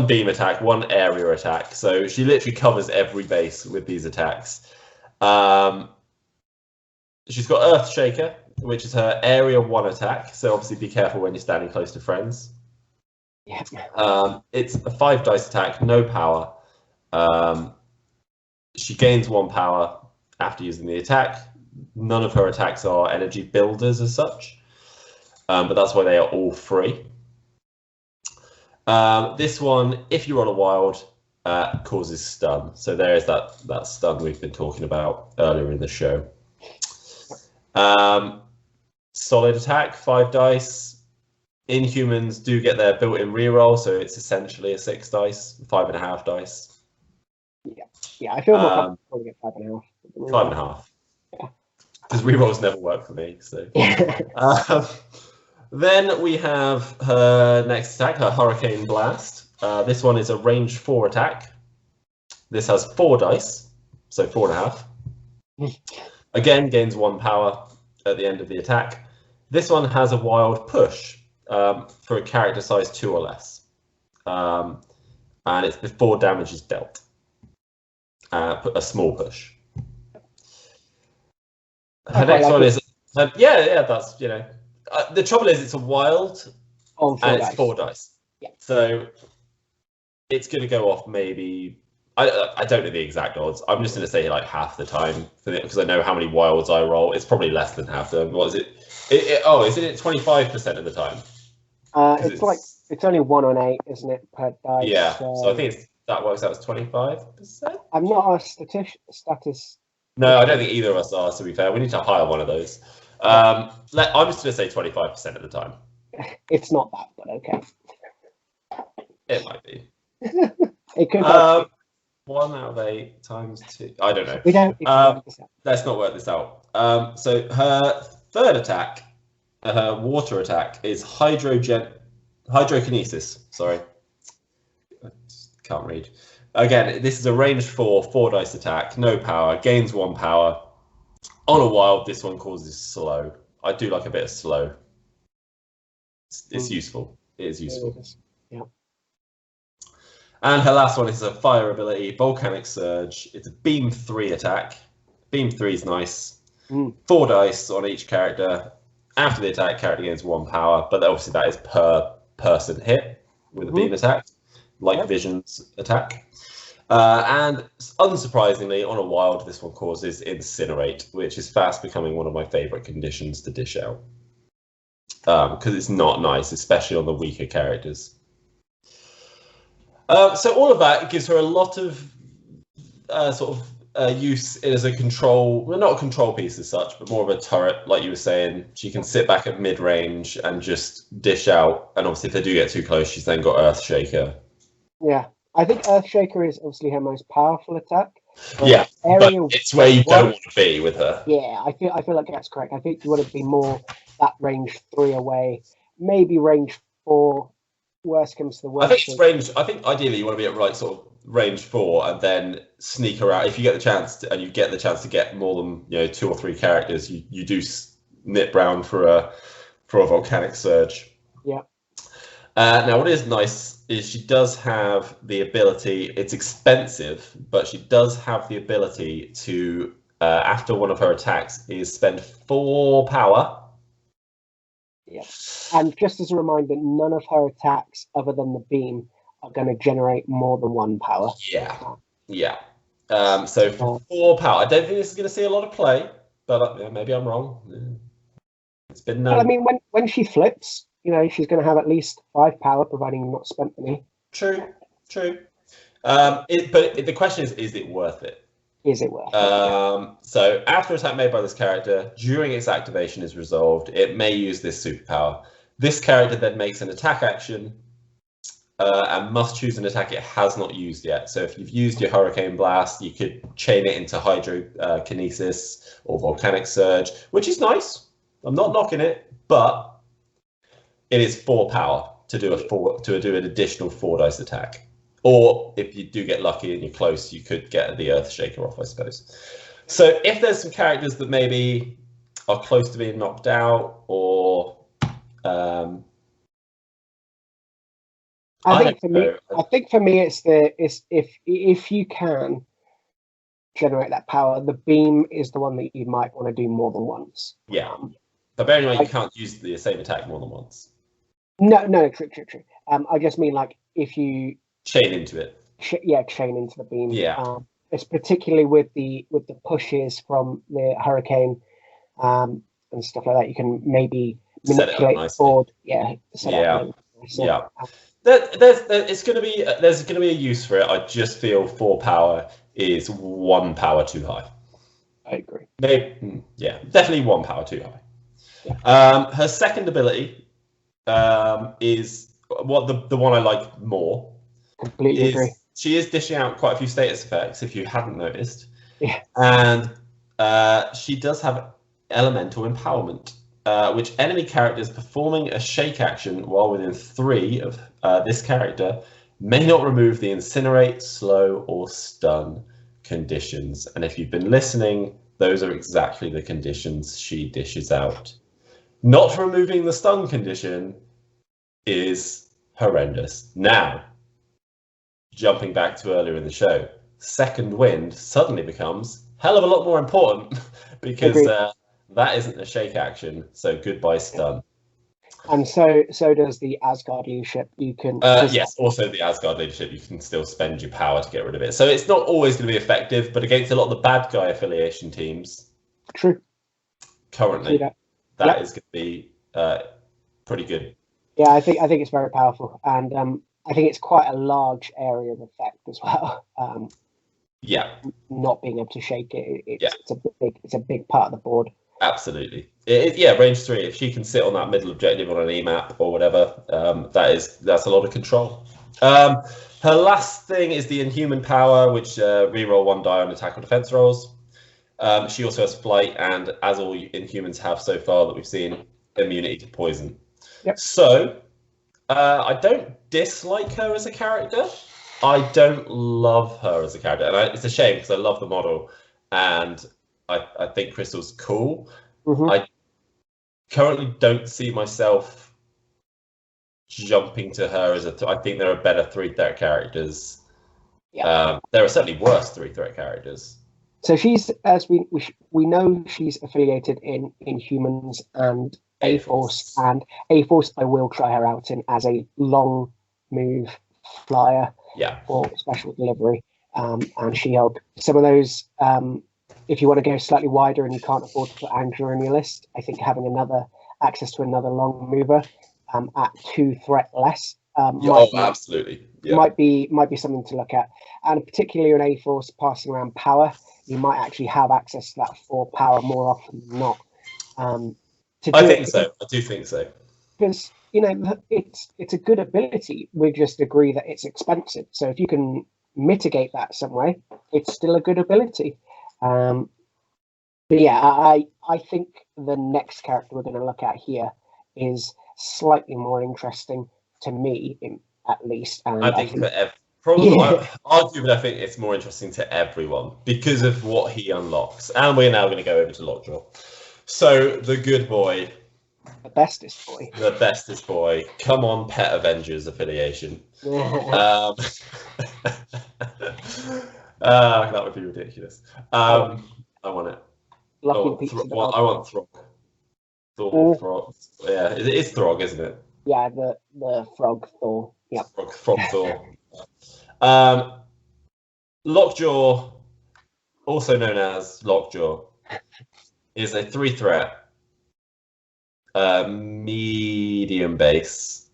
beam attack, 1 area attack. So she literally covers every base with these attacks. She's got Earth Shaker, which is her area 1 attack. So obviously be careful when you're standing close to friends. Yeah. It's a 5 dice attack, no power. She gains 1 power after using the attack. None of her attacks are energy builders as such, but that's why they are all free. This one, if you roll a wild, causes stun. So there is that stun we've been talking about earlier in the show. Solid attack, 5 dice. Inhumans do get their built-in reroll, so it's essentially a 6 dice, 5.5 dice. Yeah, I feel more comfortable to get 5.5. 5.5. Yeah. Because rerolls never work for me. So. Then we have her next attack, her Hurricane Blast. This one is a range 4 attack. This has 4 dice, so 4.5. Again, gains 1 power at the end of the attack. This one has a wild push for a character size 2 or less. And it's before damage is dealt. A small push. Her next one is, that's, the trouble is it's a wild and it's 4 dice. Yeah. So it's going to go off maybe, I don't know the exact odds. I'm just going to say like half the time because I know how many wilds I roll. It's probably less than half of them. What is it? Is it 25% of the time? It's only 1 on 8, isn't it, per dice? Yeah, so I think that works out as 25%. I'm not a statist. No, I don't think either of us are, to be fair. We need to hire one of those. I'm just going to say 25% of the time. It's not that, but okay. It might be. It could 1 out of 8 times 2. I don't know. We don't. Let's not work this out. So her third attack, her water attack, is hydrokinesis. Sorry. Can't read. Again, this is a range 4 dice attack, no power, gains 1 power. On a wild, this one causes slow. I do like a bit of slow. It's useful. It is useful. Yeah. And her last one is a fire ability, Volcanic Surge. It's a beam 3 attack. Beam 3 is nice. 4 dice on each character. After the attack, character gains 1 power, but obviously that is per person hit with a beam attack, like Vision's attack. And unsurprisingly, on a wild, this one causes Incinerate, which is fast becoming one of my favourite conditions to dish out. Because it's not nice, especially on the weaker characters. So all of that gives her a lot of use as a control, well, not a control piece as such, but more of a turret, like you were saying. She can sit back at mid-range and just dish out. And obviously, if they do get too close, she's then got Earthshaker. Yeah, I think Earthshaker is obviously her most powerful attack. Yeah, but it's where you don't want to be with her. Yeah, I feel like that's correct. I think you want to be more that range 3 away, maybe range 4. Worst comes to the worst. I think it's range. I think ideally you want to be at like sort of range 4 and then sneak around. If you get the chance to, and you get the chance to get more than 2 or 3 characters, you do nip round for a Volcanic Surge. Yeah. Now what is nice is she does have the ability. It's expensive, but she does have the ability to after one of her attacks is spend 4 power. Yeah, and just as a reminder, none of her attacks other than the beam are going to generate more than 1 power. Yeah. So for 4 power, I don't think this is going to see a lot of play, but maybe I'm wrong. It's been known. Well, I mean, when she flips, she's going to have at least 5 power, providing you've not spent any. True. But the question is it worth it? Is it worth it? So after attack made by this character, during its activation is resolved, it may use this superpower. This character then makes an attack action and must choose an attack it has not used yet. So if you've used your Hurricane Blast, you could chain it into Hydrokinesis or Volcanic Surge, which is nice. I'm not knocking it, but it is 4 power to do an additional 4 dice attack. Or if you do get lucky and you're close, you could get the Earthshaker off, I suppose. So if there's some characters that maybe are close to being knocked out, or I think for me, it's if you can generate that power, the beam is the one that you might want to do more than once. Yeah, but bear in mind you can't use the same attack more than once. No, true. I just mean like if you chain into it. Chain into the beam. Yeah. It's particularly with the pushes from the Hurricane and stuff like that. You can maybe manipulate the board. Yeah. There's going to be a use for it. I just feel 4 power is 1 power too high. I agree. Maybe, definitely 1 power too high. Yeah. Her second ability is what the one I like more. Completely agree. She is dishing out quite a few status effects, if you hadn't noticed. Yeah. And she does have Elemental Empowerment, which enemy characters performing a shake action while within 3 of this character may not remove the Incinerate, Slow, or Stun conditions. And if you've been listening, those are exactly the conditions she dishes out. Not removing the stun condition is horrendous. Now, jumping back to earlier in the show, Second Wind suddenly becomes a hell of a lot more important because that isn't a shake action. So goodbye stun. And so does the Asgard leadership. You can also the Asgard leadership. You can still spend your power to get rid of it. So it's not always going to be effective, but against a lot of the bad guy affiliation teams, true. Currently, that is going to be pretty good. Yeah, I think it's very powerful, and I think it's quite a large area of effect as well. Not being able to shake it, it's a big part of the board. Absolutely. Range 3. If she can sit on that middle objective on an E-map or whatever, that's a lot of control. Her last thing is the Inhuman Power, which reroll 1 die on attack or defense rolls. She also has flight, and as all Inhumans have so far that we've seen, immunity to poison. Yep. So I don't dislike her as a character. I don't love her as a character, and it's a shame because I love the model, and I think Crystal's cool. Mm-hmm. I currently don't see myself jumping to her as I think there are better 3-threat characters. Yeah. There are certainly worse 3-threat characters. So she's, as we know, she's affiliated in Inhumans and A-Force, and A-Force I will try her out in as a long move flyer for special delivery, and She-Hulk. Some of those, if you want to go slightly wider and you can't afford to put Angela in your list, I think having access to another long mover at 2-threat less absolutely might be something to look at, and particularly in A-Force passing around power, you might actually have access to that 4 power more often than not. I think so. I do think so. Because it's a good ability. We just agree that it's expensive. So if you can mitigate that some way, it's still a good ability. But yeah, I think the next character we're going to look at here is slightly more interesting to me, at least. And I think arguably, I think it's more interesting to everyone because of what he unlocks. And we're now going to go over to Lockjaw. So the good boy, the bestest boy. Come on, Pet Avengers affiliation. That would be ridiculous. I want it. I want Throg. Throg. Yeah, it is Throg, isn't it? Yeah, the Frog Thor. Yeah. Frog Thor. Lockjaw, also known as Lockjaw, is a 3-threat, medium base,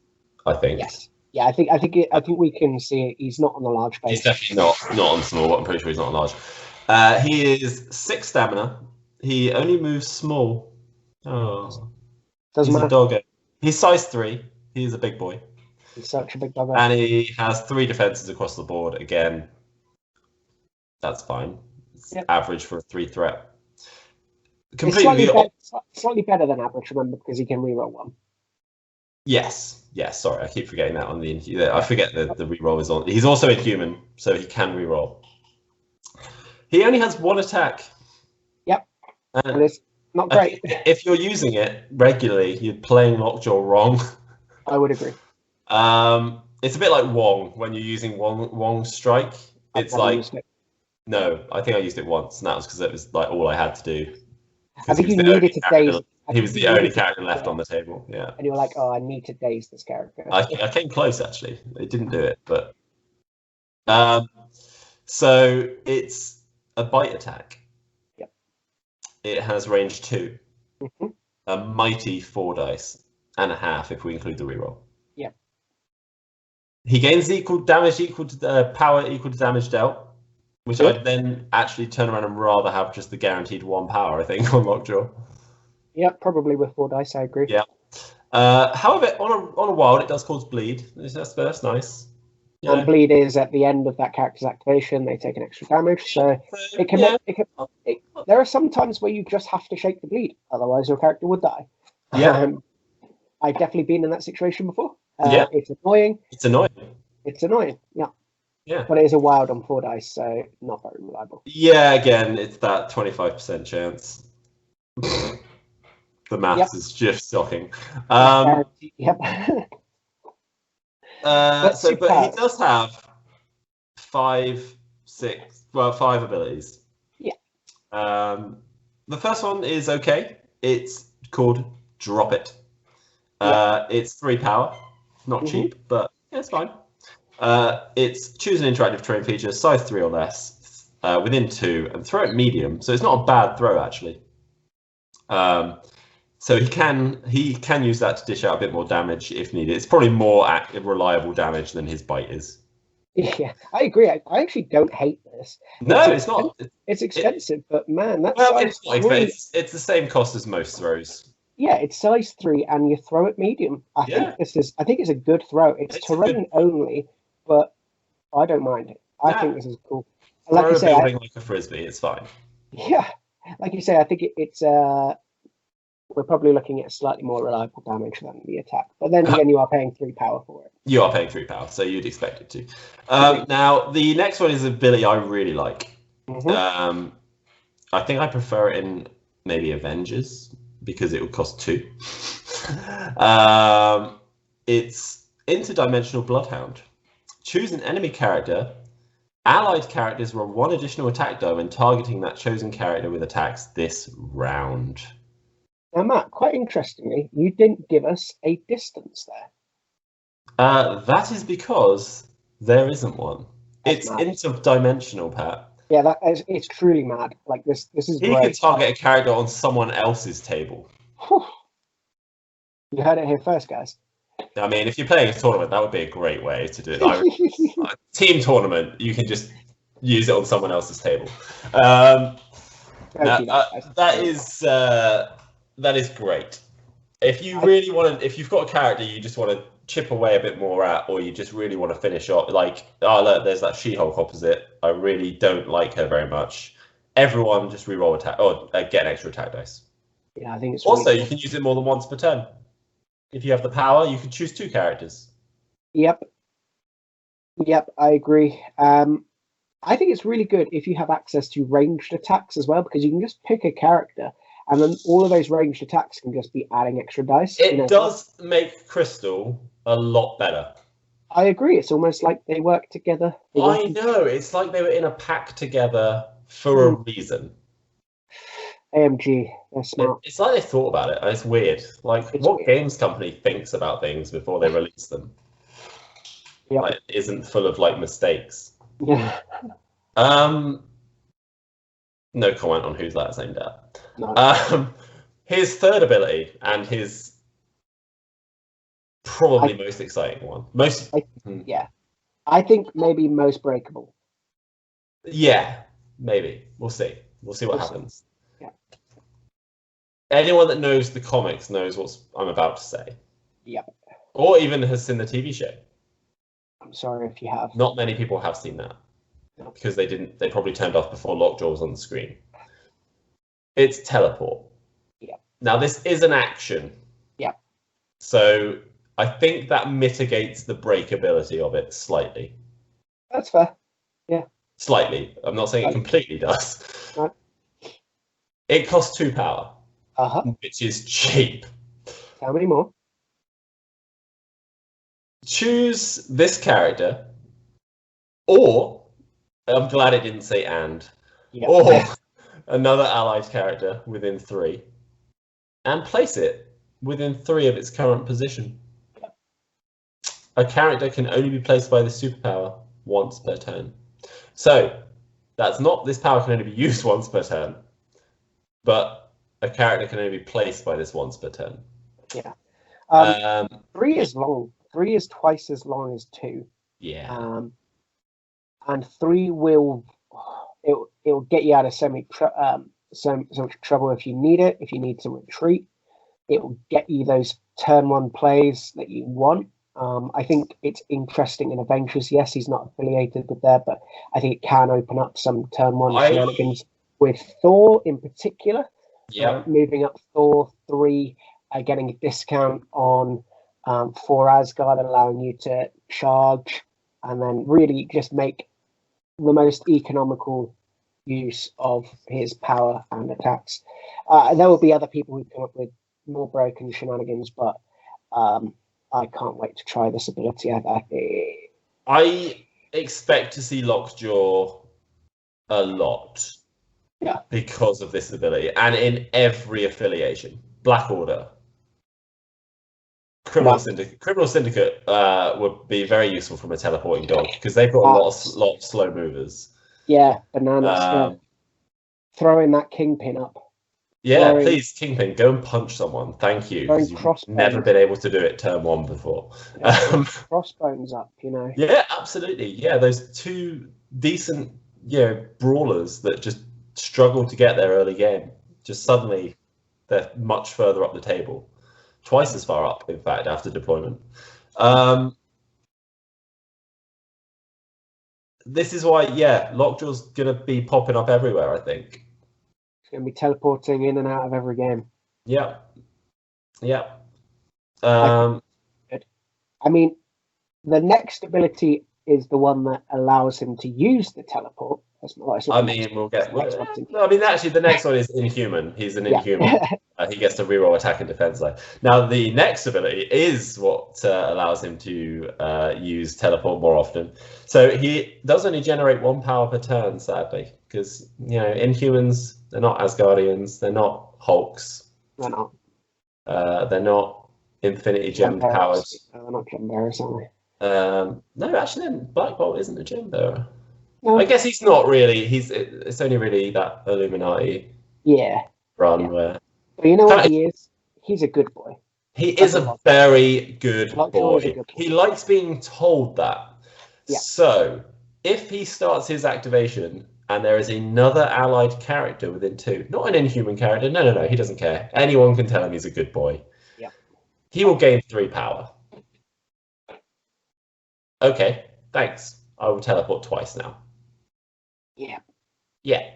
I think. Yes. Yeah, I think we can see it. He's not on the large base. He's definitely not on small, but I'm pretty sure he's not on large. He is 6 stamina. He only moves small. Oh. He's a doggo. He's size 3. He's a big boy. He's such a big doggo. And he has 3 defenses across the board. Again, that's fine. It's average for a 3-threat. Slightly better than average, remember, because he can reroll 1. Yes. Sorry, I keep forgetting that on the. I forget the reroll is on. He's also Inhuman, so he can reroll. He only has 1 attack. Yep. And it's not great. If you're using it regularly, you're playing Lockjaw wrong. I would agree. It's a bit like Wong when you're using Wong's strike. It's like no, I think I used it once, and that was because it was like all I had to do. I think you needed to daze. He was the only character left on the table. Yeah. And you were like, "Oh, I need to daze this character." I came close actually. It didn't do it, but so it's a bite attack. Yep. It has range 2. Mm-hmm. A mighty 4 dice and a half if we include the reroll. Yep. He gains equal damage equal to power equal to damage dealt, which I'd then actually turn around and rather have just the guaranteed 1 power, I think, on Lockjaw. Yeah, probably with 4 dice, I agree. Yeah. However, on a wild, it does cause bleed. That's nice. Yeah. And bleed is at the end of that character's activation. They take an extra damage, so it can. There are some times where you just have to shake the bleed, otherwise your character would die. Yeah. I've definitely been in that situation before. Yeah. It's annoying. Yeah. Yeah. But it is a wild on 4 dice, so not very reliable. Yeah, again, it's that 25% chance. The maths is just shocking. Yep. But he does have 5 abilities. Yeah. The first one is okay. It's called Drop It. It's 3 power. Not cheap, but it's fine. It's choose an interactive terrain feature, size 3 or less, within 2, and throw it medium. So it's not a bad throw actually. So he can use that to dish out a bit more damage if needed. It's probably more reliable damage than his bite is. Yeah, I agree. I actually don't hate this. No, it's not. It's expensive, but man, that's it's the same cost as most throws. Yeah, it's size 3, and you throw it medium. I think it's a good throw. It's terrain only, but I don't mind it. I think this is cool. Like you say, like a frisbee, it's fine. Yeah, like you say, I think it's we're probably looking at slightly more reliable damage than the attack. But then again, you are paying 3 power for it. You are paying 3 power, so you'd expect it to. Now, the next one is a ability I really like. I think I prefer it in maybe Avengers because it would cost 2. It's Interdimensional Bloodhound. Choose an enemy character. Allied characters roll 1 additional attack die when targeting that chosen character with attacks this round. Now, Matt, quite interestingly, you didn't give us a distance there. That is because there isn't one. It's interdimensional, Pat. Yeah, it's truly mad. Like this is You great. can target a character on someone else's table. You heard it here first, guys. I mean, if you're playing a tournament, that would be a great way to do it. A team tournament, you can just use it on someone else's table. That is great. If you really want to, if you've got a character you just want to chip away a bit more at, or you just really want to finish off, like, oh look, there's that She-Hulk opposite. I really don't like her very much. Everyone just reroll attack or get an extra attack dice. Yeah, I think it's also you can use it more than once per turn. If you have the power, you can choose 2 characters. Yep, I agree. I think it's really good if you have access to ranged attacks as well, because you can just pick a character and then all of those ranged attacks can just be adding extra dice. It does make Crystal a lot better. I agree. It's almost like they work together. I know. It's like they were in a pack together for a reason. AMG, they're smart. It's like they thought about it, and it's weird. Like, what games company thinks about things before they release them? Yep. Like, isn't full of like mistakes. Yeah. No comment on whose that's aimed at. No. His third ability and his probably most exciting one. I think maybe most breakable. Yeah, maybe. We'll see. We'll see what happens. Yeah. Anyone that knows the comics knows what I'm about to say. Yep. Or even has seen the TV show. I'm sorry if you have. Not many people have seen that. Because they didn't. They probably turned off before Lockjaw was on the screen. It's teleport. Yeah. Now this is an action. Yeah. So I think that mitigates the breakability of it slightly. That's fair. Yeah. Slightly. I'm not saying it completely does. No. It costs 2 power. Which is cheap. How many more? Choose this character, or I'm glad it didn't say and, or another allied character within 3, and place it within 3 of its current position. A character can only be placed by the superpower once per turn. So that's not, this power can only be used once per turn, but a character can only be placed by this once per turn. Yeah. 3 is long. 3 is twice as long as 2. Yeah. And 3 will get you out of so much trouble if you need it. If you need to retreat, it will get you those turn 1 plays that you want. I think it's interesting in Avengers. Yes, he's not affiliated with there, but I think it can open up some turn 1 shenanigans with Thor in particular. Yeah. Moving up Thor 3, getting a discount on for Asgard, allowing you to charge, and then really just make the most economical use of his power and attacks. There will be other people who come up with more broken shenanigans, but I can't wait to try this ability. I expect to see Lockjaw a lot. Yeah. Because of this ability, and in every affiliation. Black Order. Criminal Syndicate would be very useful from a teleporting dog, because they've got a lot of slow movers. Yeah, bananas. Throw in that Kingpin up. Yeah, please, Kingpin, go and punch someone. Thank you. Because you've never been able to do it turn 1 before. Yeah, crossbones up, you know. Yeah, absolutely. Yeah, those 2 decent, brawlers that just struggle to get their early game. Just suddenly, they're much further up the table. Twice as far up, in fact, after deployment. This is why, Lockjaw's going to be popping up everywhere, I think. It's going to be teleporting in and out of every game. Yeah. Yeah. Good. I mean, the next ability is the one that allows him to use the teleport. I mean, we'll get. No, I mean, actually, the next one is Inhuman. He's an Inhuman. He gets to reroll attack and defense line. Now, the next ability is what allows him to use teleport more often. So he does only generate 1 power per turn, sadly, because Inhumans, they're not Asgardians, they're not Hulks. They're not. They're not Infinity Gem powered. They're not gem bearers, are they? No, actually, Black Bolt isn't a gem bearer. No. I guess he's not really. It's only really that Illuminati run where. But you know what he is? He's a good boy. He is a very good boy. He likes being told that. Yeah. So if he starts his activation and there is another allied character within 2, not an Inhuman character, no, he doesn't care. Anyone can tell him he's a good boy. Yeah. He will gain 3 power. Okay, thanks. I will teleport twice now. Yeah. Yeah.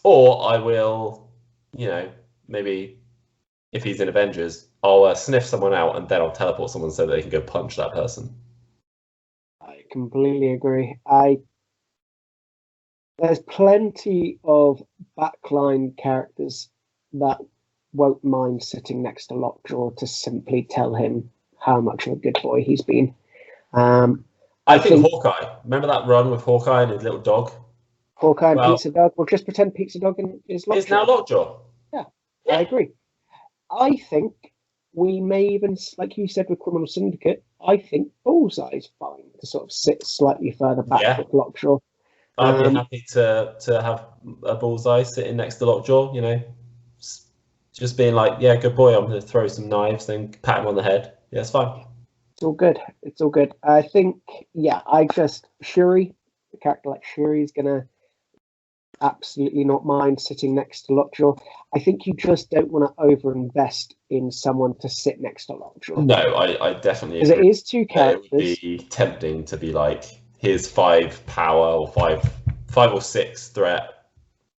Or I will, maybe if he's in Avengers, I'll sniff someone out and then I'll teleport someone so that they can go punch that person. I completely agree. There's plenty of backline characters that won't mind sitting next to Lockjaw to simply tell him how much of a good boy he's been. I think Hawkeye. Remember that run with Hawkeye and his little dog? Hawkeye and Pizza Dog. We'll just pretend Pizza Dog is Lockjaw. It's now Lockjaw. Yeah, I agree. I think we may even, like you said with Criminal Syndicate, I think Bullseye is fine to sort of sit slightly further back with Lockjaw. I'd be happy to have a Bullseye sitting next to Lockjaw, just being like, yeah, good boy, I'm going to throw some knives, then pat him on the head. Yeah, it's fine. It's all good. It's all good. I think, Shuri, a character like Shuri is going to absolutely not mind sitting next to Lockjaw. I think you just don't want to overinvest in someone to sit next to Lockjaw. No, I definitely agree. Because it is 2 characters. It would be tempting to be like, here's 5 power or 5 or 6 threat.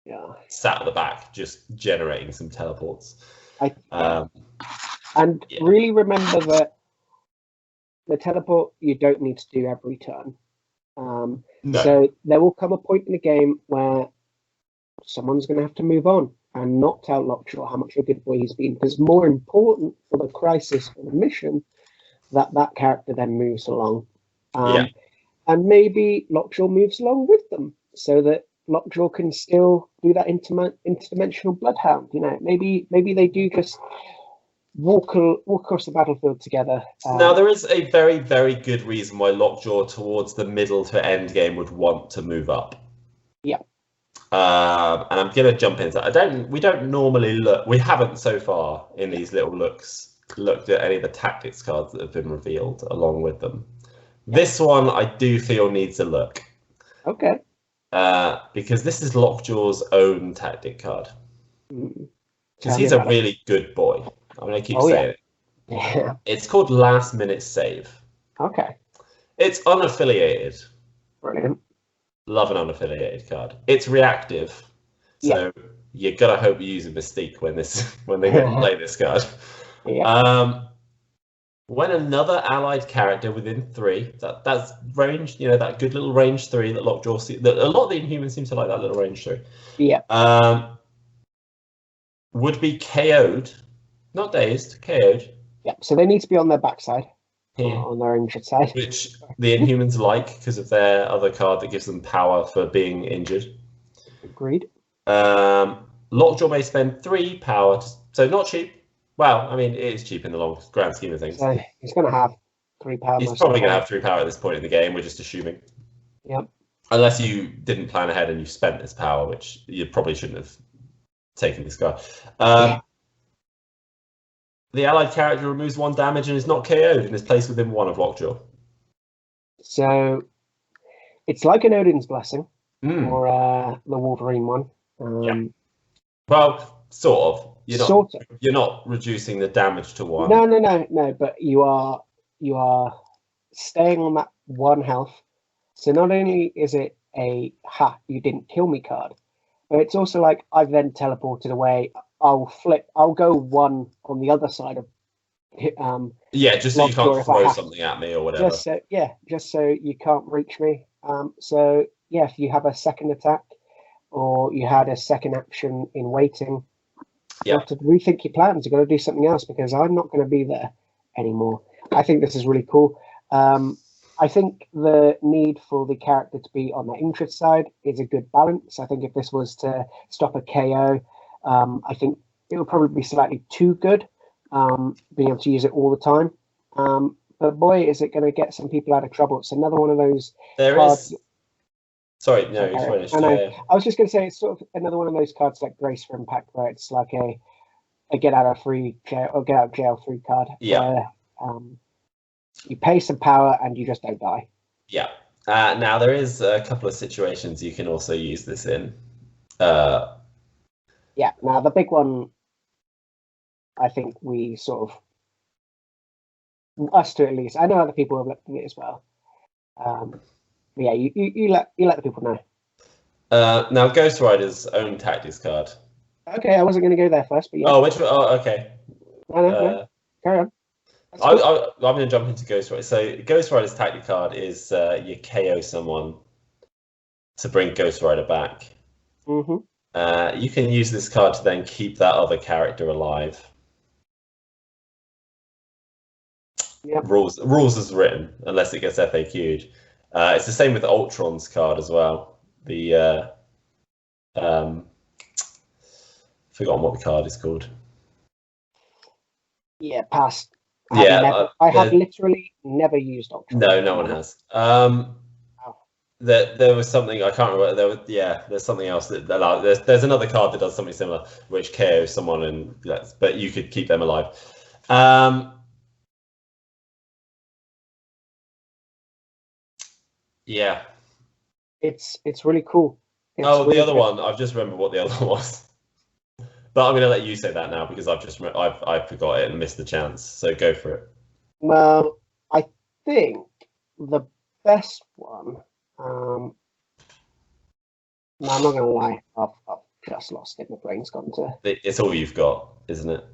Yeah. Sat at the back, just generating some teleports. Really remember that the teleport you don't need to do every turn. No. So there will come a point in the game where someone's going to have to move on and not tell Lockjaw how much of a good boy he's been, because more important for the crisis or the mission that character then moves along. And maybe Lockjaw moves along with them so that Lockjaw can still do that interdimensional bloodhound. Maybe they do just walk across the battlefield together. Now, there is a very, very good reason why Lockjaw towards the middle to end game would want to move up. Yeah. And I'm going to jump into that. We don't normally look. We haven't so far in these little looks looked at any of the tactics cards that have been revealed along with them. This one I do feel needs a look. Okay. Because this is Lockjaw's own tactic card. Because he's a really good boy. I'm going to keep saying it. Yeah. It's called Last Minute Save. Okay. It's unaffiliated. Brilliant. Love an unaffiliated card. It's reactive. So you got to hope you use a Mystique when they get to play this card. Yeah. When another allied character within 3, that's range, that good little range 3 that Lockjaw sees. A lot of the Inhumans seem to like that little range 3. Yeah. Would be KO'd, not dazed, KO'd. Yeah, so they need to be on their backside, on their injured side. Which the Inhumans like because of their other card that gives them power for being injured. Agreed. Lockjaw may spend 3 power, so not cheap. Well, I mean, it is cheap in the grand scheme of things. So he's going to have 3 power. He's probably going to have 3 power at this point in the game. We're just assuming. Yep. Unless you didn't plan ahead and you spent this power, which you probably shouldn't have taken this guy. The allied character removes 1 damage and is not KO'd and is placed within 1 of Lockjaw. So it's like an Odin's Blessing or the Wolverine one. Well, sort of. You're not reducing the damage to 1. No. But you are staying on that 1 health. So not only is it a you didn't kill me card, but it's also like I've then teleported away. I'll go one on the other side of yeah, just so you lockjaw can't if I throw have something at me or whatever. just so you can't reach me. So yeah, if you have a second attack or you had a second action in waiting, you have to rethink your plans. You've got to do something else because I'm not going to be there anymore. I think this is really cool. I think the need for the character to be on the interest side is a good balance. I think if this was to stop a KO, I think it would probably be slightly too good, being able to use it all the time. But boy, is it going to get some people out of trouble. It's another one of those cards. Sorry, no, you finished. I was just going to say it's sort of another one of those cards like Grace for Impact, where it's like a get out of jail free card. Yeah. Where, you pay some power and you just don't die. Yeah. Now there is a couple of situations you can also use this in. Yeah. Now the big one, I think we sort of, us two at least. I know other people have looked at it as well. Yeah, you let the people know. Now Ghost Rider's own tactics card. Okay, I wasn't going to go there first, but yeah. Oh, which one? Oh, okay. No. Carry on. I'm going to jump into Ghost Rider. So Ghost Rider's tactic card is you KO someone to bring Ghost Rider back. Mm-hmm. You can use this card to then keep that other character alive. Yep. Rules as written, unless it gets FAQ'd. It's the same with Ultron's card as well. The forgotten what the card is called. Yeah, pass. I have literally never used Ultron. No one has. There was something I can't remember. There's something else that allows. There's another card that does something similar, which KOs someone, and but you could keep them alive. Yeah, it's really cool. The other one. I've just remembered what the other one was, but I'm going to let you say that now because I've forgot it and missed the chance. So go for it. Well, I think the best one. No, I'm not going to lie. I've just lost it. My brain's gone to. It's all you've got, isn't it?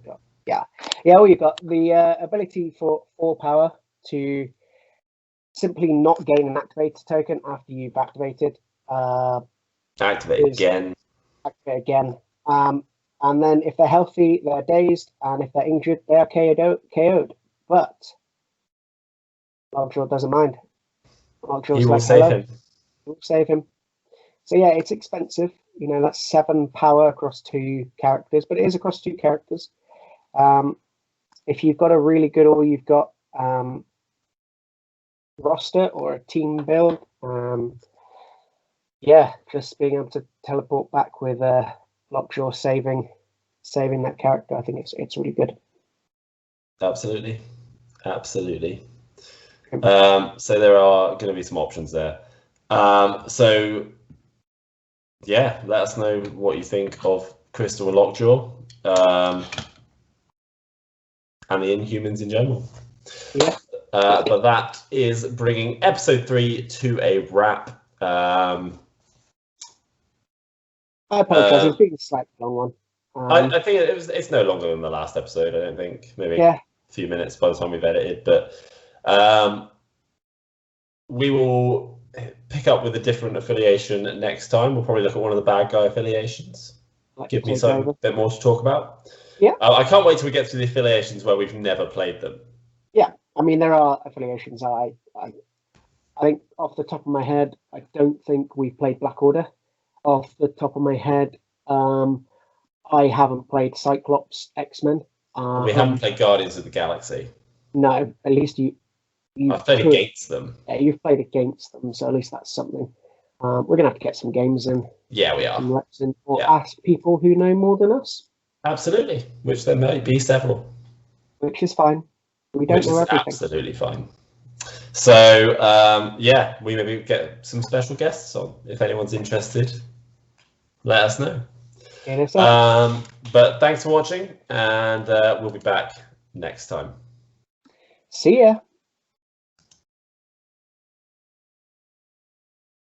Yeah. All you got. The ability for 4 power to simply not gain an activated token after you've activated. Activate again. Activate again. And then if they're healthy, they're dazed, and if they're injured, they are KO'd. But Lockjaw doesn't mind. He will save him. He will save him. So yeah, it's expensive. That's 7 power across 2 characters, but it is across 2 characters. If you've got a really good, or you've got roster or a team build, just being able to teleport back with Lockjaw saving that character, I think it's really good. Absolutely. So there are going to be some options there. So yeah, let us know what you think of Crystal and Lockjaw, and the Inhumans in general. Yeah. But that is bringing episode 3 to a wrap. I apologize. It's been a slightly long one. I think it's no longer than the last episode. I don't think. Maybe a few minutes by the time we've edited, but we will pick up with a different affiliation next time. We'll probably look at one of the bad guy affiliations. Give me something a bit more to talk about. Yeah. I can't wait till we get to the affiliations where we've never played them. Yeah, I mean there are affiliations. I think off the top of my head, I don't think we've played Black Order. Off the top of my head, I haven't played Cyclops X-Men. We haven't played Guardians of the Galaxy. No, at least I've played against them. Yeah, you've played against them, so at least that's something. We're gonna have to get some games in. Yeah, we are. Or ask people who know more than us. Absolutely, which there may be several. Which is fine. We don't know everything. Absolutely fine. So we maybe get some special guests on. If anyone's interested, let us know. But thanks for watching, and we'll be back next time. See ya.